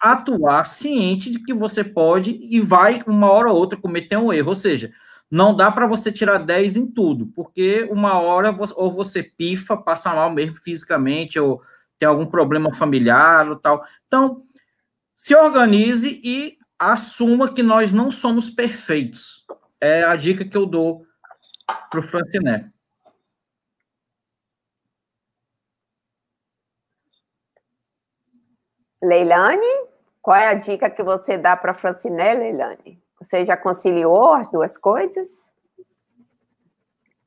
atuar ciente de que você pode e vai, uma hora ou outra, cometer um erro. Ou seja, não dá para você tirar 10 em tudo, porque uma hora ou você pifa, passa mal mesmo fisicamente, ou tem algum problema familiar ou tal. Então, se organize e assuma que nós não somos perfeitos. É a dica que eu dou para o Franciné. Leilane, qual é a dica que você dá para a Franciné, Leilane? Você já conciliou as duas coisas?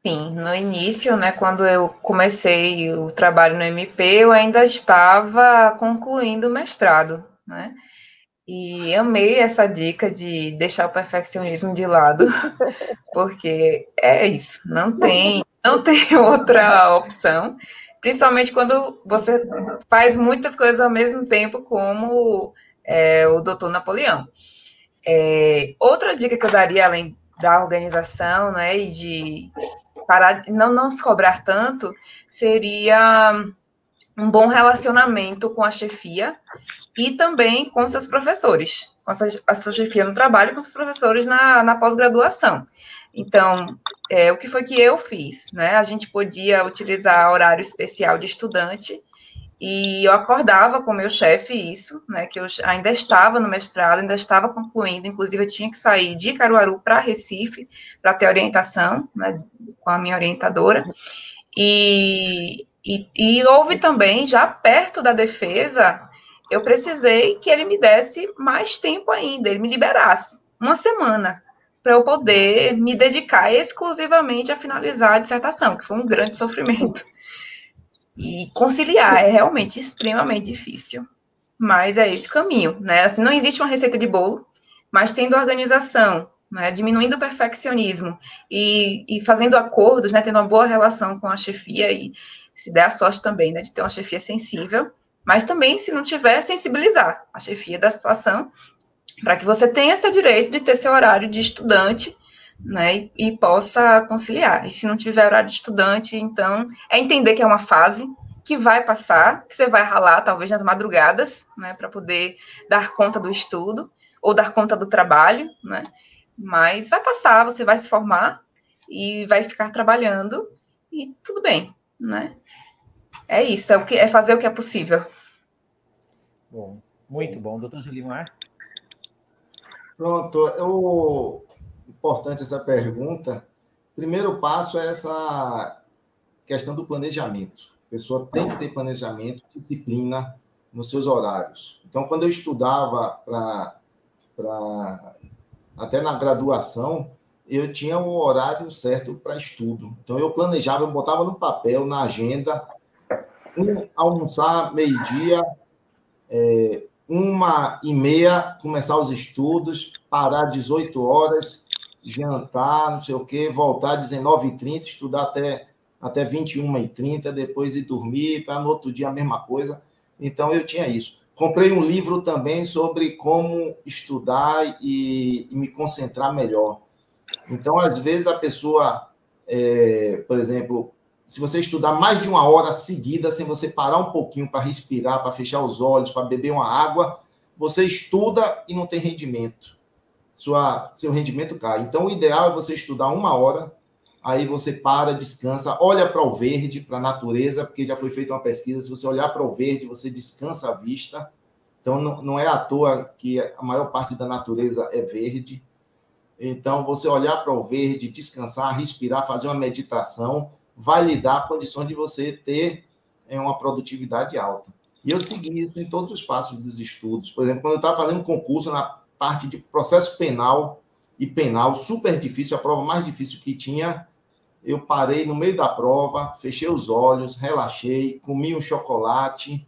Sim, no início, né, quando eu comecei o trabalho no MP, eu ainda estava concluindo o mestrado, né? E amei essa dica de deixar o perfeccionismo de lado, porque é isso, não tem outra opção, principalmente quando você faz muitas coisas ao mesmo tempo, como o Dr. Napoleão. Outra dica que eu daria, além da organização, né, e de parar, não se cobrar tanto, seria um bom relacionamento com a chefia e também com seus professores, com a sua chefia no trabalho e com os professores na pós-graduação. Então, o que foi que eu fiz, né? A gente podia utilizar horário especial de estudante e eu acordava com o meu chefe isso, né? Que eu ainda estava no mestrado, ainda estava concluindo, inclusive eu tinha que sair de Caruaru para Recife para ter orientação, né, com a minha orientadora. E houve também, já perto da defesa, eu precisei que ele me desse mais tempo ainda, ele me liberasse uma semana para eu poder me dedicar exclusivamente a finalizar a dissertação, que foi um grande sofrimento. E conciliar é realmente extremamente difícil, mas é esse o caminho, né? Assim, não existe uma receita de bolo, mas tendo organização, né, diminuindo o perfeccionismo e fazendo acordos, né, tendo uma boa relação com a chefia e se der a sorte também, né, de ter uma chefia sensível, mas também, se não tiver, sensibilizar a chefia da situação para que você tenha seu direito de ter seu horário de estudante, né, e possa conciliar. E se não tiver horário de estudante, então, é entender que é uma fase que vai passar, que você vai ralar, talvez, nas madrugadas, né, para poder dar conta do estudo, ou dar conta do trabalho, né, mas vai passar, você vai se formar e vai ficar trabalhando e tudo bem, né? É isso, é fazer o que é possível. Bom, muito bom. Doutor Julimar? Pronto, importante essa pergunta. Primeiro passo é essa questão do planejamento. A pessoa tem que ter planejamento, disciplina nos seus horários. Então, quando eu estudava até na graduação, eu tinha um horário certo para estudo. Então, eu planejava, eu botava no papel, na agenda, almoçar meio-dia, 1h30, começar os estudos, parar às 18 horas, jantar, não sei o quê, voltar às 19h30, estudar até 21h30, depois ir dormir, tá? No outro dia a mesma coisa. Então, eu tinha isso. Comprei um livro também sobre como estudar e me concentrar melhor. Então, às vezes, a pessoa, por exemplo, se você estudar mais de 1 hora seguida, sem você parar um pouquinho para respirar, para fechar os olhos, para beber uma água, você estuda e não tem rendimento. Seu rendimento cai. Então, o ideal é você estudar 1 hora, aí você para, descansa, olha para o verde, para a natureza, porque já foi feita uma pesquisa, se você olhar para o verde, você descansa a vista. Então, não é à toa que a maior parte da natureza é verde. Então, você olhar para o verde, descansar, respirar, fazer uma meditação, vai lhe dar condições de você ter uma produtividade alta. E eu segui isso em todos os passos dos estudos. Por exemplo, quando eu estava fazendo concurso na parte de processo penal e penal, super difícil, a prova mais difícil que tinha, eu parei no meio da prova, fechei os olhos, relaxei, comi um chocolate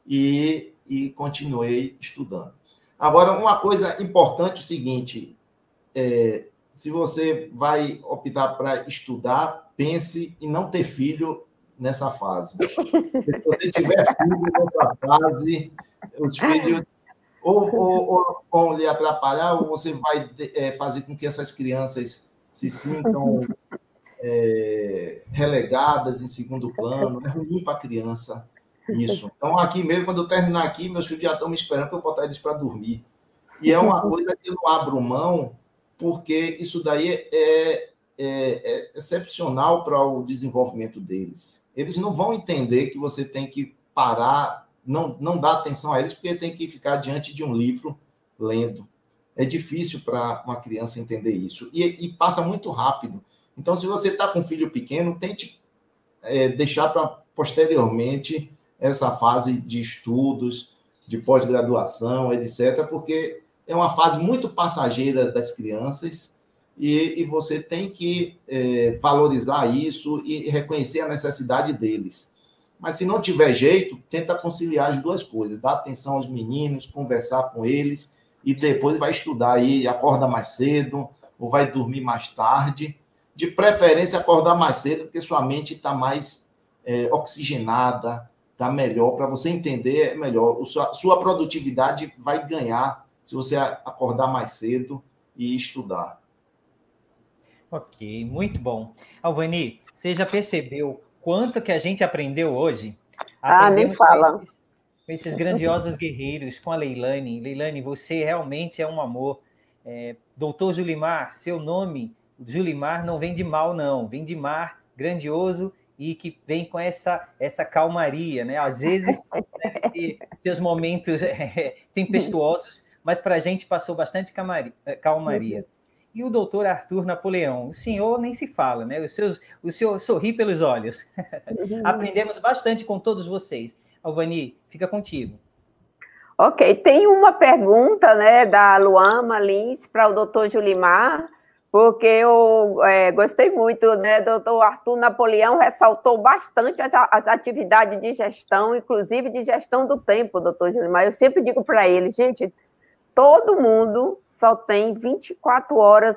e continuei estudando. Agora, uma coisa importante é o seguinte, se você vai optar para estudar, pense em não ter filho nessa fase. Porque se você tiver filho nessa fase, os filhos ou vão lhe atrapalhar, ou você vai fazer com que essas crianças se sintam relegadas em segundo plano. É ruim para a criança. Isso. Então, aqui mesmo, quando eu terminar aqui, meus filhos já estão me esperando para eu botar eles para dormir. E é uma coisa que eu não abro mão, porque isso daí é excepcional para o desenvolvimento deles. Eles não vão entender que você tem que parar, não dar atenção a eles, porque tem que ficar diante de um livro lendo. É difícil para uma criança entender isso. E passa muito rápido. Então, se você está com um filho pequeno, tente deixar para posteriormente essa fase de estudos, de pós-graduação, etc., porque é uma fase muito passageira das crianças e você tem que valorizar isso e reconhecer a necessidade deles. Mas se não tiver jeito, tenta conciliar as duas coisas, dar atenção aos meninos, conversar com eles e depois vai estudar aí, acorda mais cedo ou vai dormir mais tarde. De preferência, acordar mais cedo, porque sua mente está mais oxigenada, está melhor, para você entender melhor. Sua produtividade vai ganhar se você acordar mais cedo e estudar. Ok, muito bom. Alvani, você já percebeu quanto que a gente aprendeu hoje? Nem fala. Com esses grandiosos guerreiros, com a Leilane. Leilane, você realmente é um amor. Doutor Julimar, seu nome, Julimar, não vem de mal, não. Vem de mar, grandioso, e que vem com essa calmaria, né? Às vezes, deve ter seus momentos tempestuosos, mas para a gente passou bastante calmaria. E o doutor Arthur Napoleão, o senhor nem se fala, né? O senhor sorri pelos olhos. Aprendemos bastante com todos vocês. Alvani, fica contigo. Ok, tem uma pergunta, né, da Luama Lins para o doutor Julimar, porque eu gostei muito, né, doutor Arthur Napoleão ressaltou bastante as atividades de gestão, inclusive de gestão do tempo, doutor Julimar. Eu sempre digo para ele, gente, todo mundo só tem 24 horas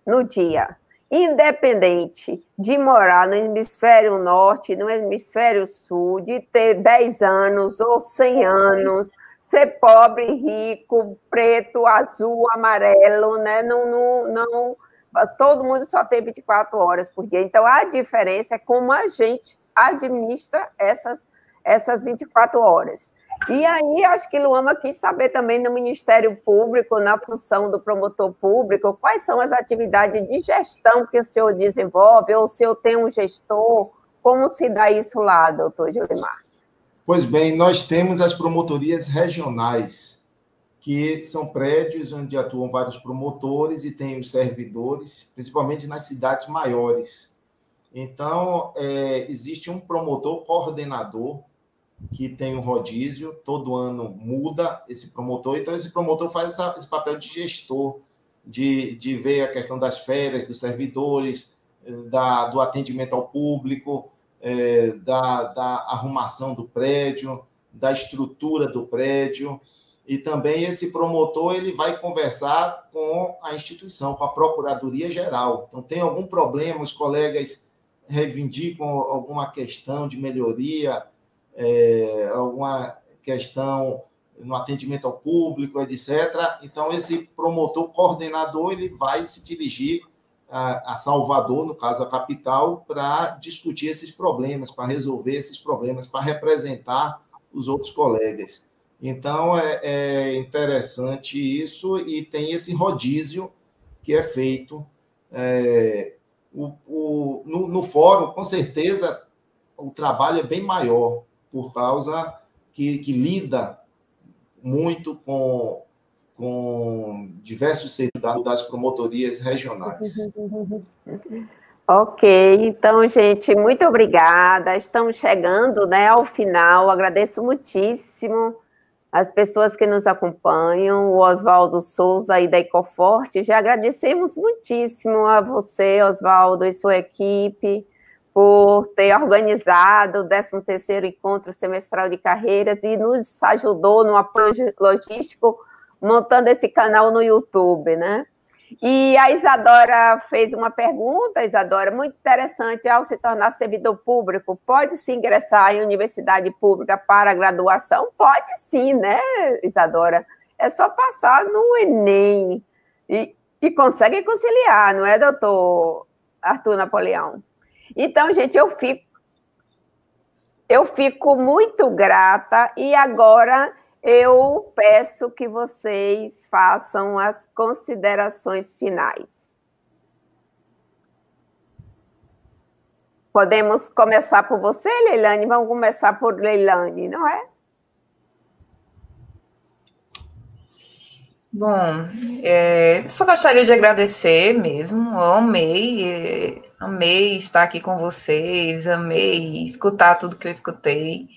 no dia, independente de morar no hemisfério norte, no hemisfério sul, de ter 10 anos ou 100 anos, ser pobre, rico, preto, azul, amarelo, né? Não, todo mundo só tem 24 horas por dia. Então, a diferença é como a gente administra essas 24 horas. E aí, acho que Luama quis saber também no Ministério Público, na função do promotor público, quais são as atividades de gestão que o senhor desenvolve, ou o senhor tem um gestor, como se dá isso lá, doutor Julimar? Pois bem, nós temos as promotorias regionais, que são prédios onde atuam vários promotores e tem os servidores, principalmente nas cidades maiores. Então, existe um promotor coordenador, que tem um rodízio, todo ano muda esse promotor, então esse promotor faz esse papel de gestor, de ver a questão das férias dos servidores, do atendimento ao público, da arrumação do prédio, da estrutura do prédio, e também esse promotor ele vai conversar com a instituição, com a Procuradoria Geral. Então, tem algum problema, os colegas reivindicam alguma questão de melhoria, alguma questão no atendimento ao público, etc. Então, esse promotor coordenador ele vai se dirigir a Salvador, no caso a capital, para discutir esses problemas, para resolver esses problemas, para representar os outros colegas. Então, é interessante isso, e tem esse rodízio que é feito no fórum, com certeza, o trabalho é bem maior, por causa que lida muito com diversos setores das promotorias regionais. Ok, então, gente, muito obrigada. Estamos chegando, né, ao final. Agradeço muitíssimo as pessoas que nos acompanham, o Oswaldo Souza aí da Ecoforte. Já agradecemos muitíssimo a você, Oswaldo, e sua equipe, por ter organizado o 13º Encontro Semestral de Carreiras e nos ajudou no apoio logístico, montando esse canal no YouTube, né? E a Isadora fez uma pergunta, Isadora, muito interessante. Ao se tornar servidor público, pode-se ingressar em universidade pública para graduação? Pode sim, né, Isadora? É só passar no Enem e consegue conciliar, não é, doutor Arthur Napoleão? Então, gente, eu fico... Eu fico muito grata e agora eu peço que vocês façam as considerações finais. Podemos começar por você, Leilane? Vamos começar por Leilane, não é? Bom, só gostaria de agradecer mesmo, eu amei estar aqui com vocês, amei escutar tudo que eu escutei,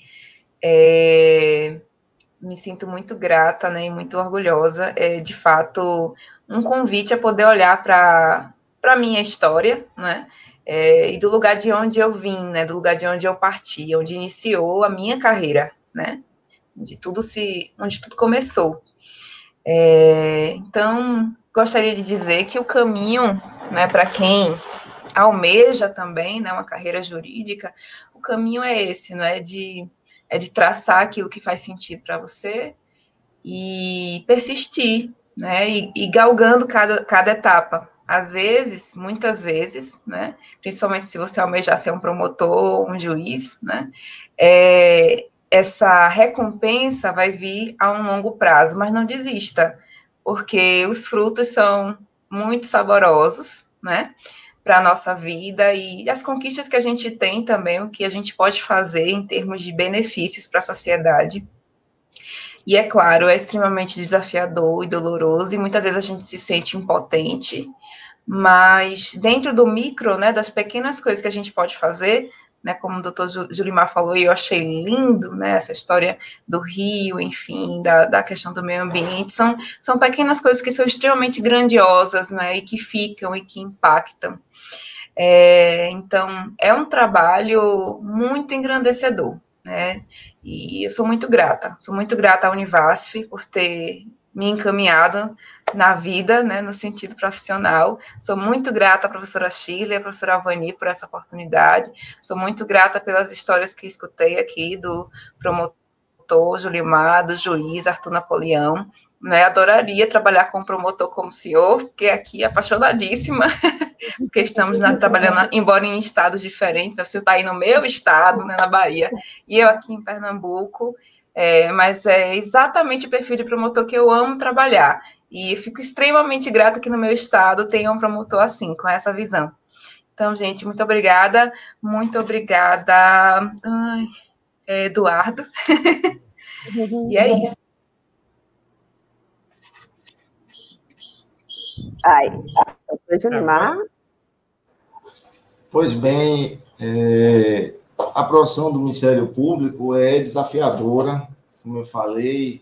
me sinto muito grata, né, e muito orgulhosa, de fato, um convite a poder olhar para a minha história, né, e do lugar de onde eu vim, né, do lugar de onde eu parti, onde iniciou a minha carreira, né, onde tudo começou. Então, gostaria de dizer que o caminho, né, para quem almeja também, né, uma carreira jurídica, o caminho é esse, não é de traçar aquilo que faz sentido para você e persistir, né, e galgando cada etapa. Às vezes, muitas vezes, né, principalmente se você almejar ser um promotor, um juiz, né, essa recompensa vai vir a um longo prazo, mas não desista, porque os frutos são muito saborosos, né, para a nossa vida e as conquistas que a gente tem também, o que a gente pode fazer em termos de benefícios para a sociedade. E, é claro, é extremamente desafiador e doloroso, e muitas vezes a gente se sente impotente, mas dentro do micro, né, das pequenas coisas que a gente pode fazer, né, como o doutor Julimar falou, e eu achei lindo, né, essa história do rio, enfim, da questão do meio ambiente, são pequenas coisas que são extremamente grandiosas, né, e que ficam e que impactam. Então, é um trabalho muito engrandecedor, né, e eu sou muito grata à Univasf por ter me encaminhado na vida, né, no sentido profissional. Sou muito grata à professora Shirley, à professora Alvani por essa oportunidade. Sou muito grata pelas histórias que escutei aqui do promotor Julimar, do juiz Arthur Napoleão. Né, adoraria trabalhar com um promotor como o senhor, porque aqui é apaixonadíssima, porque estamos trabalhando, embora em estados diferentes, o senhor está aí no meu estado, né, na Bahia, e eu aqui em Pernambuco, mas é exatamente o perfil de promotor que eu amo trabalhar, e fico extremamente grata que no meu estado tenha um promotor assim, com essa visão. Então, gente, muito obrigada, Eduardo, e é isso. Doutor Julimar. Pois bem, a profissão do Ministério Público é desafiadora, como eu falei,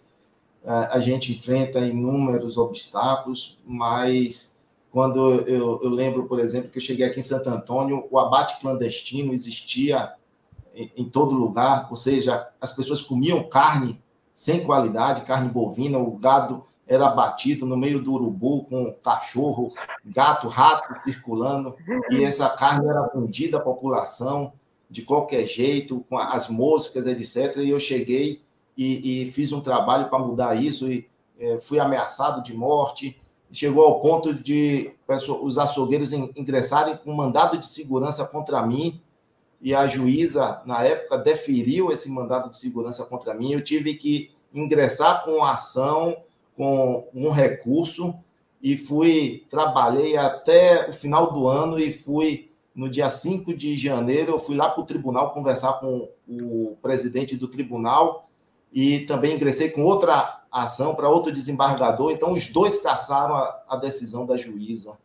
a gente enfrenta inúmeros obstáculos, mas quando eu lembro, por exemplo, que eu cheguei aqui em Santo Antônio, o abate clandestino existia em todo lugar, ou seja, as pessoas comiam carne sem qualidade, carne bovina, o gado era abatido no meio do urubu com cachorro, gato, rato circulando, e essa carne era vendida à população de qualquer jeito, com as moscas, etc. E eu cheguei e fiz um trabalho para mudar isso, e fui ameaçado de morte. Chegou ao ponto de os açougueiros ingressarem com mandado de segurança contra mim, e a juíza, na época, deferiu esse mandado de segurança contra mim. Eu tive que ingressar com a ação, com um recurso, e trabalhei até o final do ano, e fui, no dia 5 de janeiro, eu fui lá para o tribunal conversar com o presidente do tribunal, e também ingressei com outra ação para outro desembargador. Então, os dois cassaram a decisão da juíza.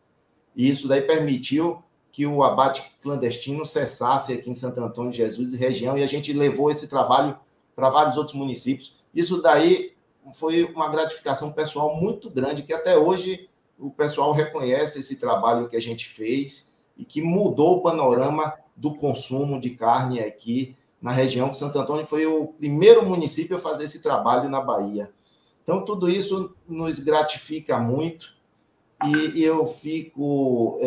E isso daí permitiu que o abate clandestino cessasse aqui em Santo Antônio de Jesus e região, e a gente levou esse trabalho para vários outros municípios. Isso daí foi uma gratificação pessoal muito grande, que até hoje o pessoal reconhece esse trabalho que a gente fez e que mudou o panorama do consumo de carne aqui na região, que Santo Antônio foi o primeiro município a fazer esse trabalho na Bahia. Então, tudo isso nos gratifica muito, e eu fico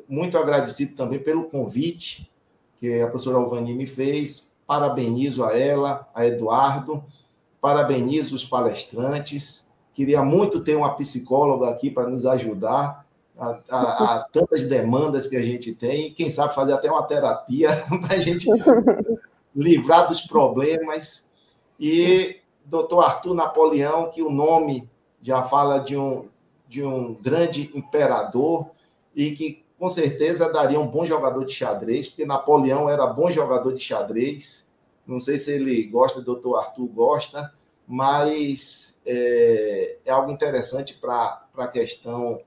muito agradecido também pelo convite que a professora Alvani me fez. Parabenizo a ela, a Eduardo, parabenizo os palestrantes. Queria muito ter uma psicóloga aqui para nos ajudar a tantas demandas que a gente tem, quem sabe fazer até uma terapia para a gente livrar dos problemas. E doutor Arthur Napoleão, que o nome já fala de um grande imperador e que, com certeza, daria um bom jogador de xadrez, porque Napoleão era bom jogador de xadrez. Não sei se ele gosta, o doutor Arthur gosta, mas é algo interessante para a questão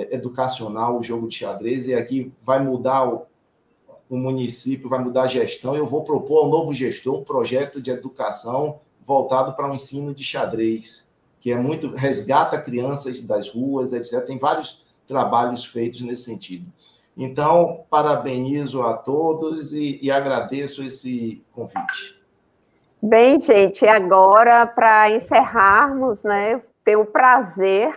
educacional, o jogo de xadrez, e aqui vai mudar o município, vai mudar a gestão. Eu vou propor ao novo gestor um projeto de educação voltado para o ensino de xadrez, que é muito, resgata crianças das ruas, etc. Tem vários trabalhos feitos nesse sentido. Então, parabenizo a todos e agradeço esse convite. Bem, gente, agora, para encerrarmos, né, tenho o prazer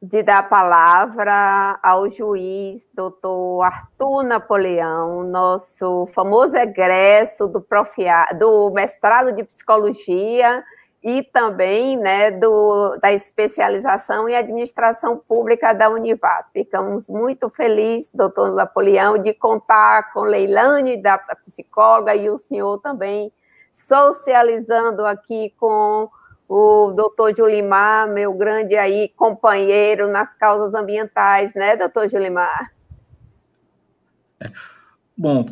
de dar a palavra ao juiz, doutor Arthur Napoleão, nosso famoso egresso do mestrado de psicologia e também, né, da especialização em administração pública da Univasf. Ficamos muito felizes, doutor Napoleão, de contar com Leilane, da psicóloga, e o senhor também socializando aqui com o doutor Julimar, meu grande aí companheiro nas causas ambientais, né, doutor Julimar? Bom,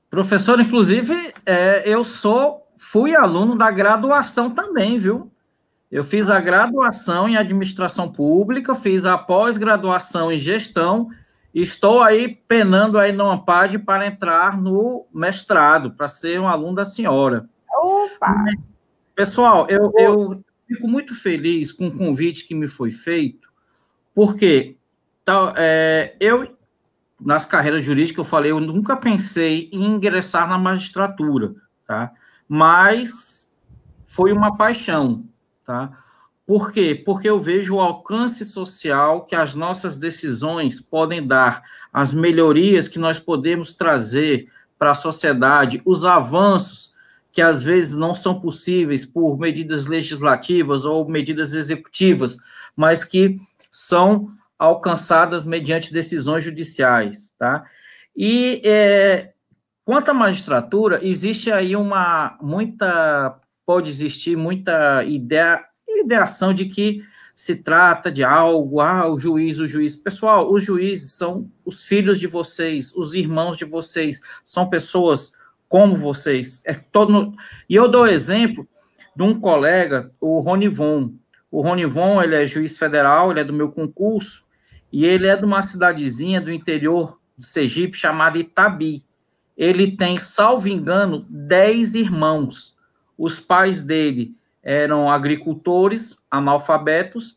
professor, inclusive, eu fui aluno da graduação também, viu? Eu fiz a graduação em administração pública, fiz a pós-graduação em gestão, e estou aí penando aí no ANPAD para entrar no mestrado, para ser um aluno da senhora. Opa! Pessoal, eu fico muito feliz com o convite que me foi feito, porque eu, nas carreiras jurídicas, eu falei, eu nunca pensei em ingressar na magistratura, tá? Mas foi uma paixão, tá? Por quê? Porque eu vejo o alcance social que as nossas decisões podem dar, as melhorias que nós podemos trazer para a sociedade, os avanços que às vezes não são possíveis por medidas legislativas ou medidas executivas, mas que são alcançadas mediante decisões judiciais, tá? E quanto à magistratura, existe aí pode existir muita ideação de que se trata de algo, o juiz. Pessoal, os juízes são os filhos de vocês, os irmãos de vocês, são pessoas como vocês. E eu dou exemplo de um colega, o Ronivon. O Ronivon, ele é juiz federal, ele é do meu concurso, e ele é de uma cidadezinha do interior de Sergipe, chamada Itabi. Ele tem, salvo engano, 10 irmãos. Os pais dele eram agricultores, analfabetos,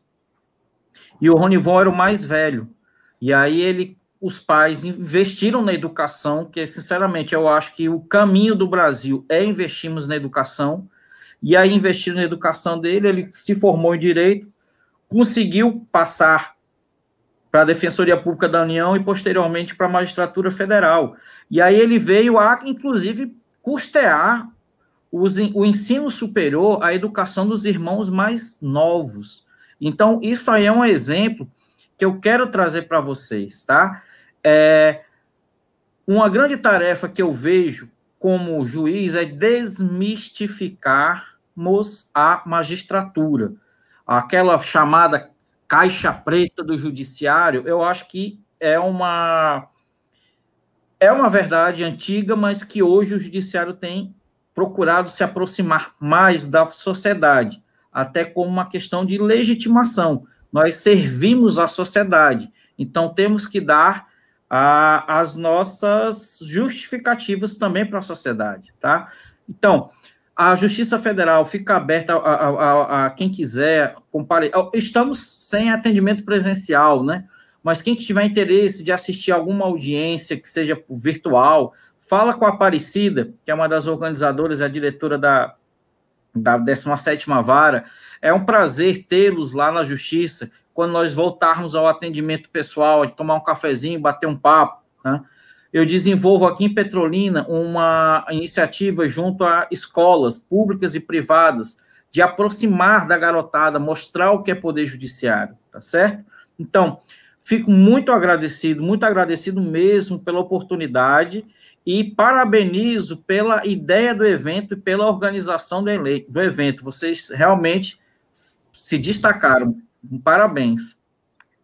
e o Ronivon era o mais velho. E aí os pais investiram na educação, que, sinceramente, eu acho que o caminho do Brasil é investirmos na educação, e aí investiram na educação dele, ele se formou em Direito, conseguiu passar para a Defensoria Pública da União e, posteriormente, para a Magistratura Federal. E aí ele veio a, inclusive, custear o ensino superior, a educação dos irmãos mais novos. Então, isso aí é um exemplo que eu quero trazer para vocês, tá? Uma grande tarefa que eu vejo como juiz é desmistificarmos a magistratura. Aquela chamada caixa preta do judiciário, eu acho que é uma verdade antiga, mas que hoje o judiciário tem procurado se aproximar mais da sociedade, até como uma questão de legitimação. Nós servimos a sociedade, então temos que dar as nossas justificativas também para a sociedade, tá? Então, a Justiça Federal fica aberta a quem quiser comparecer. Estamos sem atendimento presencial, né? Mas quem tiver interesse de assistir alguma audiência que seja virtual, fala com a Aparecida, que é uma das organizadoras, é a diretora da 17ª Vara. É um prazer tê-los lá na Justiça, quando nós voltarmos ao atendimento pessoal, de tomar um cafezinho, bater um papo, né? Eu desenvolvo aqui em Petrolina uma iniciativa junto a escolas públicas e privadas, de aproximar da garotada, mostrar o que é poder judiciário, tá certo? Então, Fico muito agradecido mesmo pela oportunidade e parabenizo pela ideia do evento e pela organização do evento. Vocês realmente se destacaram. Parabéns.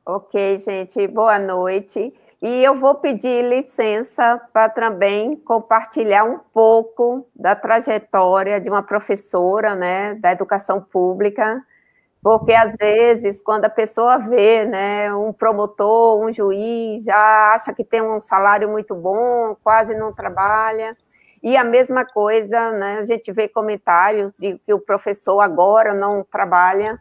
Ok, gente, boa noite. E eu vou pedir licença para também compartilhar um pouco da trajetória de uma professora, né, da educação pública, porque às vezes, quando a pessoa vê, né, um promotor, um juiz, já acha que tem um salário muito bom, quase não trabalha. E a mesma coisa, né, a gente vê comentários de que o professor agora não trabalha,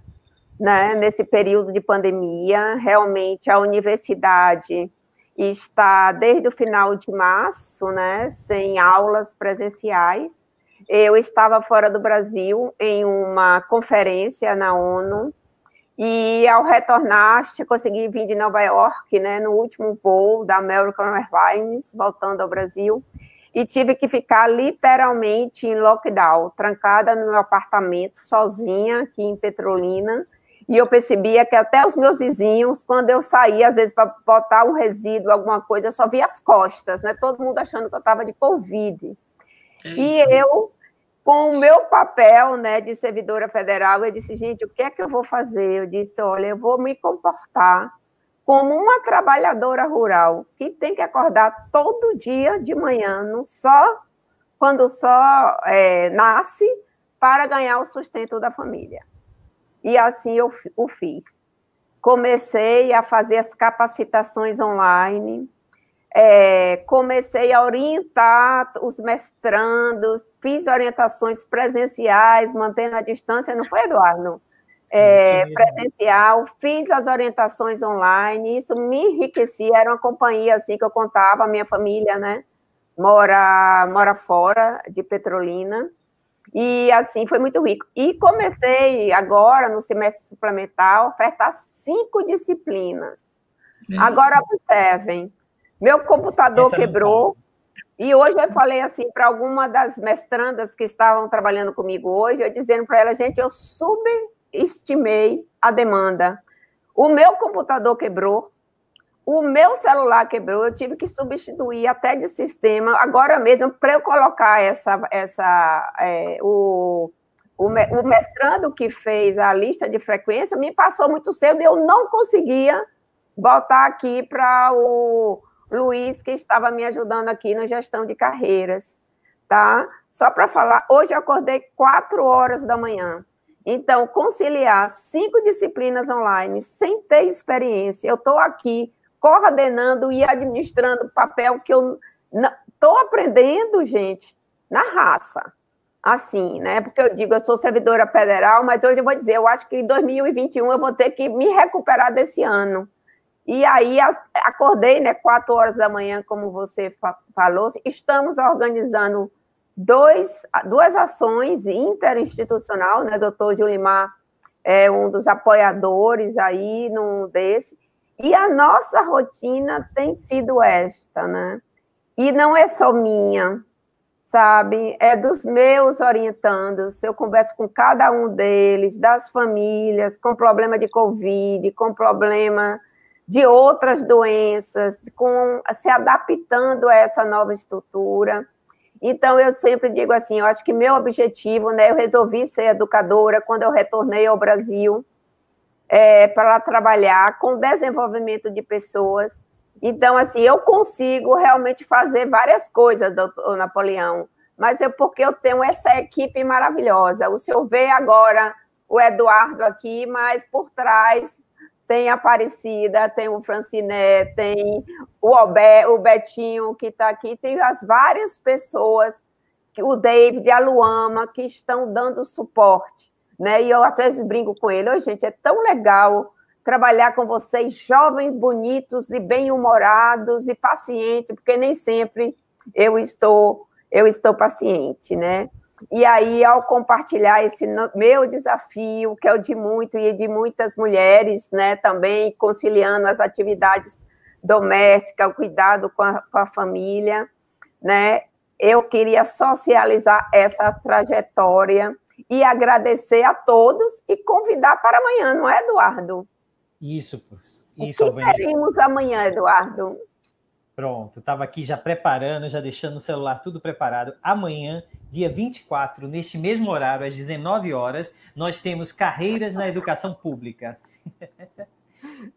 né, nesse período de pandemia. Realmente a universidade está desde o final de março, né, sem aulas presenciais. Eu estava fora do Brasil em uma conferência na ONU e ao retornar consegui vir de Nova York, né, no último voo da American Airlines, voltando ao Brasil, e tive que ficar literalmente em lockdown, trancada no meu apartamento, sozinha aqui em Petrolina. E eu percebia que até os meus vizinhos, quando eu saía, às vezes, para botar um resíduo, alguma coisa, eu só via as costas, né? Todo mundo achando que eu estava de Covid. E eu, com o meu papel, né, de servidora federal, eu disse, gente, o que é que eu vou fazer? Eu disse, olha, eu vou me comportar como uma trabalhadora rural, que tem que acordar todo dia de manhã, não só quando só nasce, para ganhar o sustento da família. E assim eu o fiz. Comecei a fazer as capacitações online, comecei a orientar os mestrandos, fiz orientações presenciais, mantendo a distância, não foi, Eduardo? Presencial, fiz as orientações online, isso me enriquecia, era uma companhia assim que eu contava, a minha família, né, mora fora de Petrolina, e assim, foi muito rico. E comecei agora, no semestre suplementar, a ofertar 5 disciplinas. Agora, observem, meu computador quebrou, e hoje eu falei assim para alguma das mestrandas que estavam trabalhando comigo hoje, eu dizendo para ela, gente, eu subestimei a demanda. O meu computador quebrou, o meu celular quebrou, eu tive que substituir até de sistema, agora mesmo, para eu colocar o mestrando que fez a lista de frequência, me passou muito cedo e eu não conseguia botar aqui para o Luiz, que estava me ajudando aqui na gestão de carreiras, tá? Só para falar, hoje eu acordei 4 horas da manhã. Então, conciliar 5 disciplinas online sem ter experiência, eu estou aqui coordenando e administrando papel que eu estou aprendendo, gente, na raça. Assim, né? Porque eu digo, eu sou servidora federal, mas hoje eu vou dizer, eu acho que em 2021 eu vou ter que me recuperar desse ano. E aí, acordei, né, 4 horas da manhã, como você falou, estamos organizando duas ações interinstitucional, né? Doutor Julimar é um dos apoiadores aí num desse. E a nossa rotina tem sido esta, né? E não é só minha, sabe? É dos meus orientandos. Eu converso com cada um deles, das famílias, com problema de Covid, com problema de outras doenças, se adaptando a essa nova estrutura. Então, eu sempre digo assim, eu acho que meu objetivo, né? Eu resolvi ser educadora quando eu retornei ao Brasil, para trabalhar com desenvolvimento de pessoas. Então, assim, eu consigo realmente fazer várias coisas, doutor Napoleão, mas porque eu tenho essa equipe maravilhosa. O senhor vê agora o Eduardo aqui, mas por trás tem a Aparecida, tem o Franciné, tem o Betinho que está aqui, tem as várias pessoas, o David, a Luama, que estão dando suporte. Né? E eu às vezes brinco com ele, gente, é tão legal trabalhar com vocês, jovens, bonitos e bem-humorados e pacientes, porque nem sempre eu estou paciente, né? E aí, ao compartilhar esse meu desafio, que é o de muito e de muitas mulheres, né, também conciliando as atividades domésticas, o cuidado com a família, né, eu queria socializar essa trajetória e agradecer a todos e convidar para amanhã, não é, Eduardo? Isso, O que teremos amanhã, Eduardo? Pronto, estava aqui já preparando, já deixando o celular tudo preparado. Amanhã, dia 24, neste mesmo horário, às 19 horas, nós temos Carreiras na Educação Pública.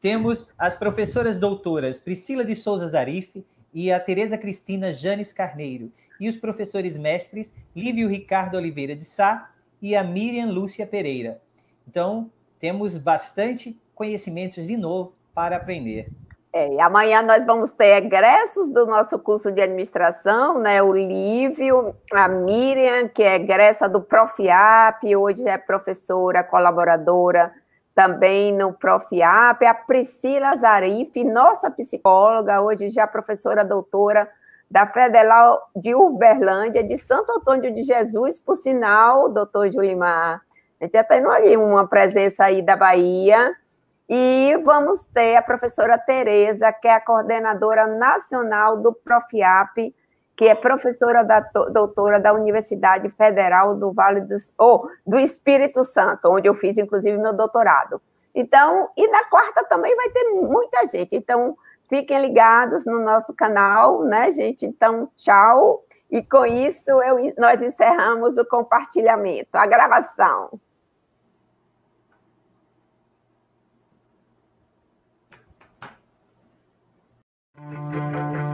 Temos as professoras doutoras Priscila de Souza Zarif e a Tereza Cristina Janes Carneiro, e os professores mestres Lívio Ricardo Oliveira de Sá e a Miriam Lúcia Pereira. Então, temos bastante conhecimentos de novo para aprender. E amanhã nós vamos ter egressos do nosso curso de administração, né? O Lívio, a Miriam, que é egressa do Profiap, hoje é professora colaboradora também no Profiap, a Priscila Zarif, nossa psicóloga, hoje já professora doutora da Federal de Uberlândia, de Santo Antônio de Jesus, por sinal, doutor Julimar. A gente já está indo ali uma presença aí da Bahia. E vamos ter a professora Tereza, que é a coordenadora nacional do Profiap, que é professora doutora da Universidade Federal do do Espírito Santo, onde eu fiz, inclusive, meu doutorado. Então, e na quarta também vai ter muita gente. Então, fiquem ligados no nosso canal, né, gente? Então, tchau. E com isso, nós encerramos o compartilhamento, a gravação. Thank you.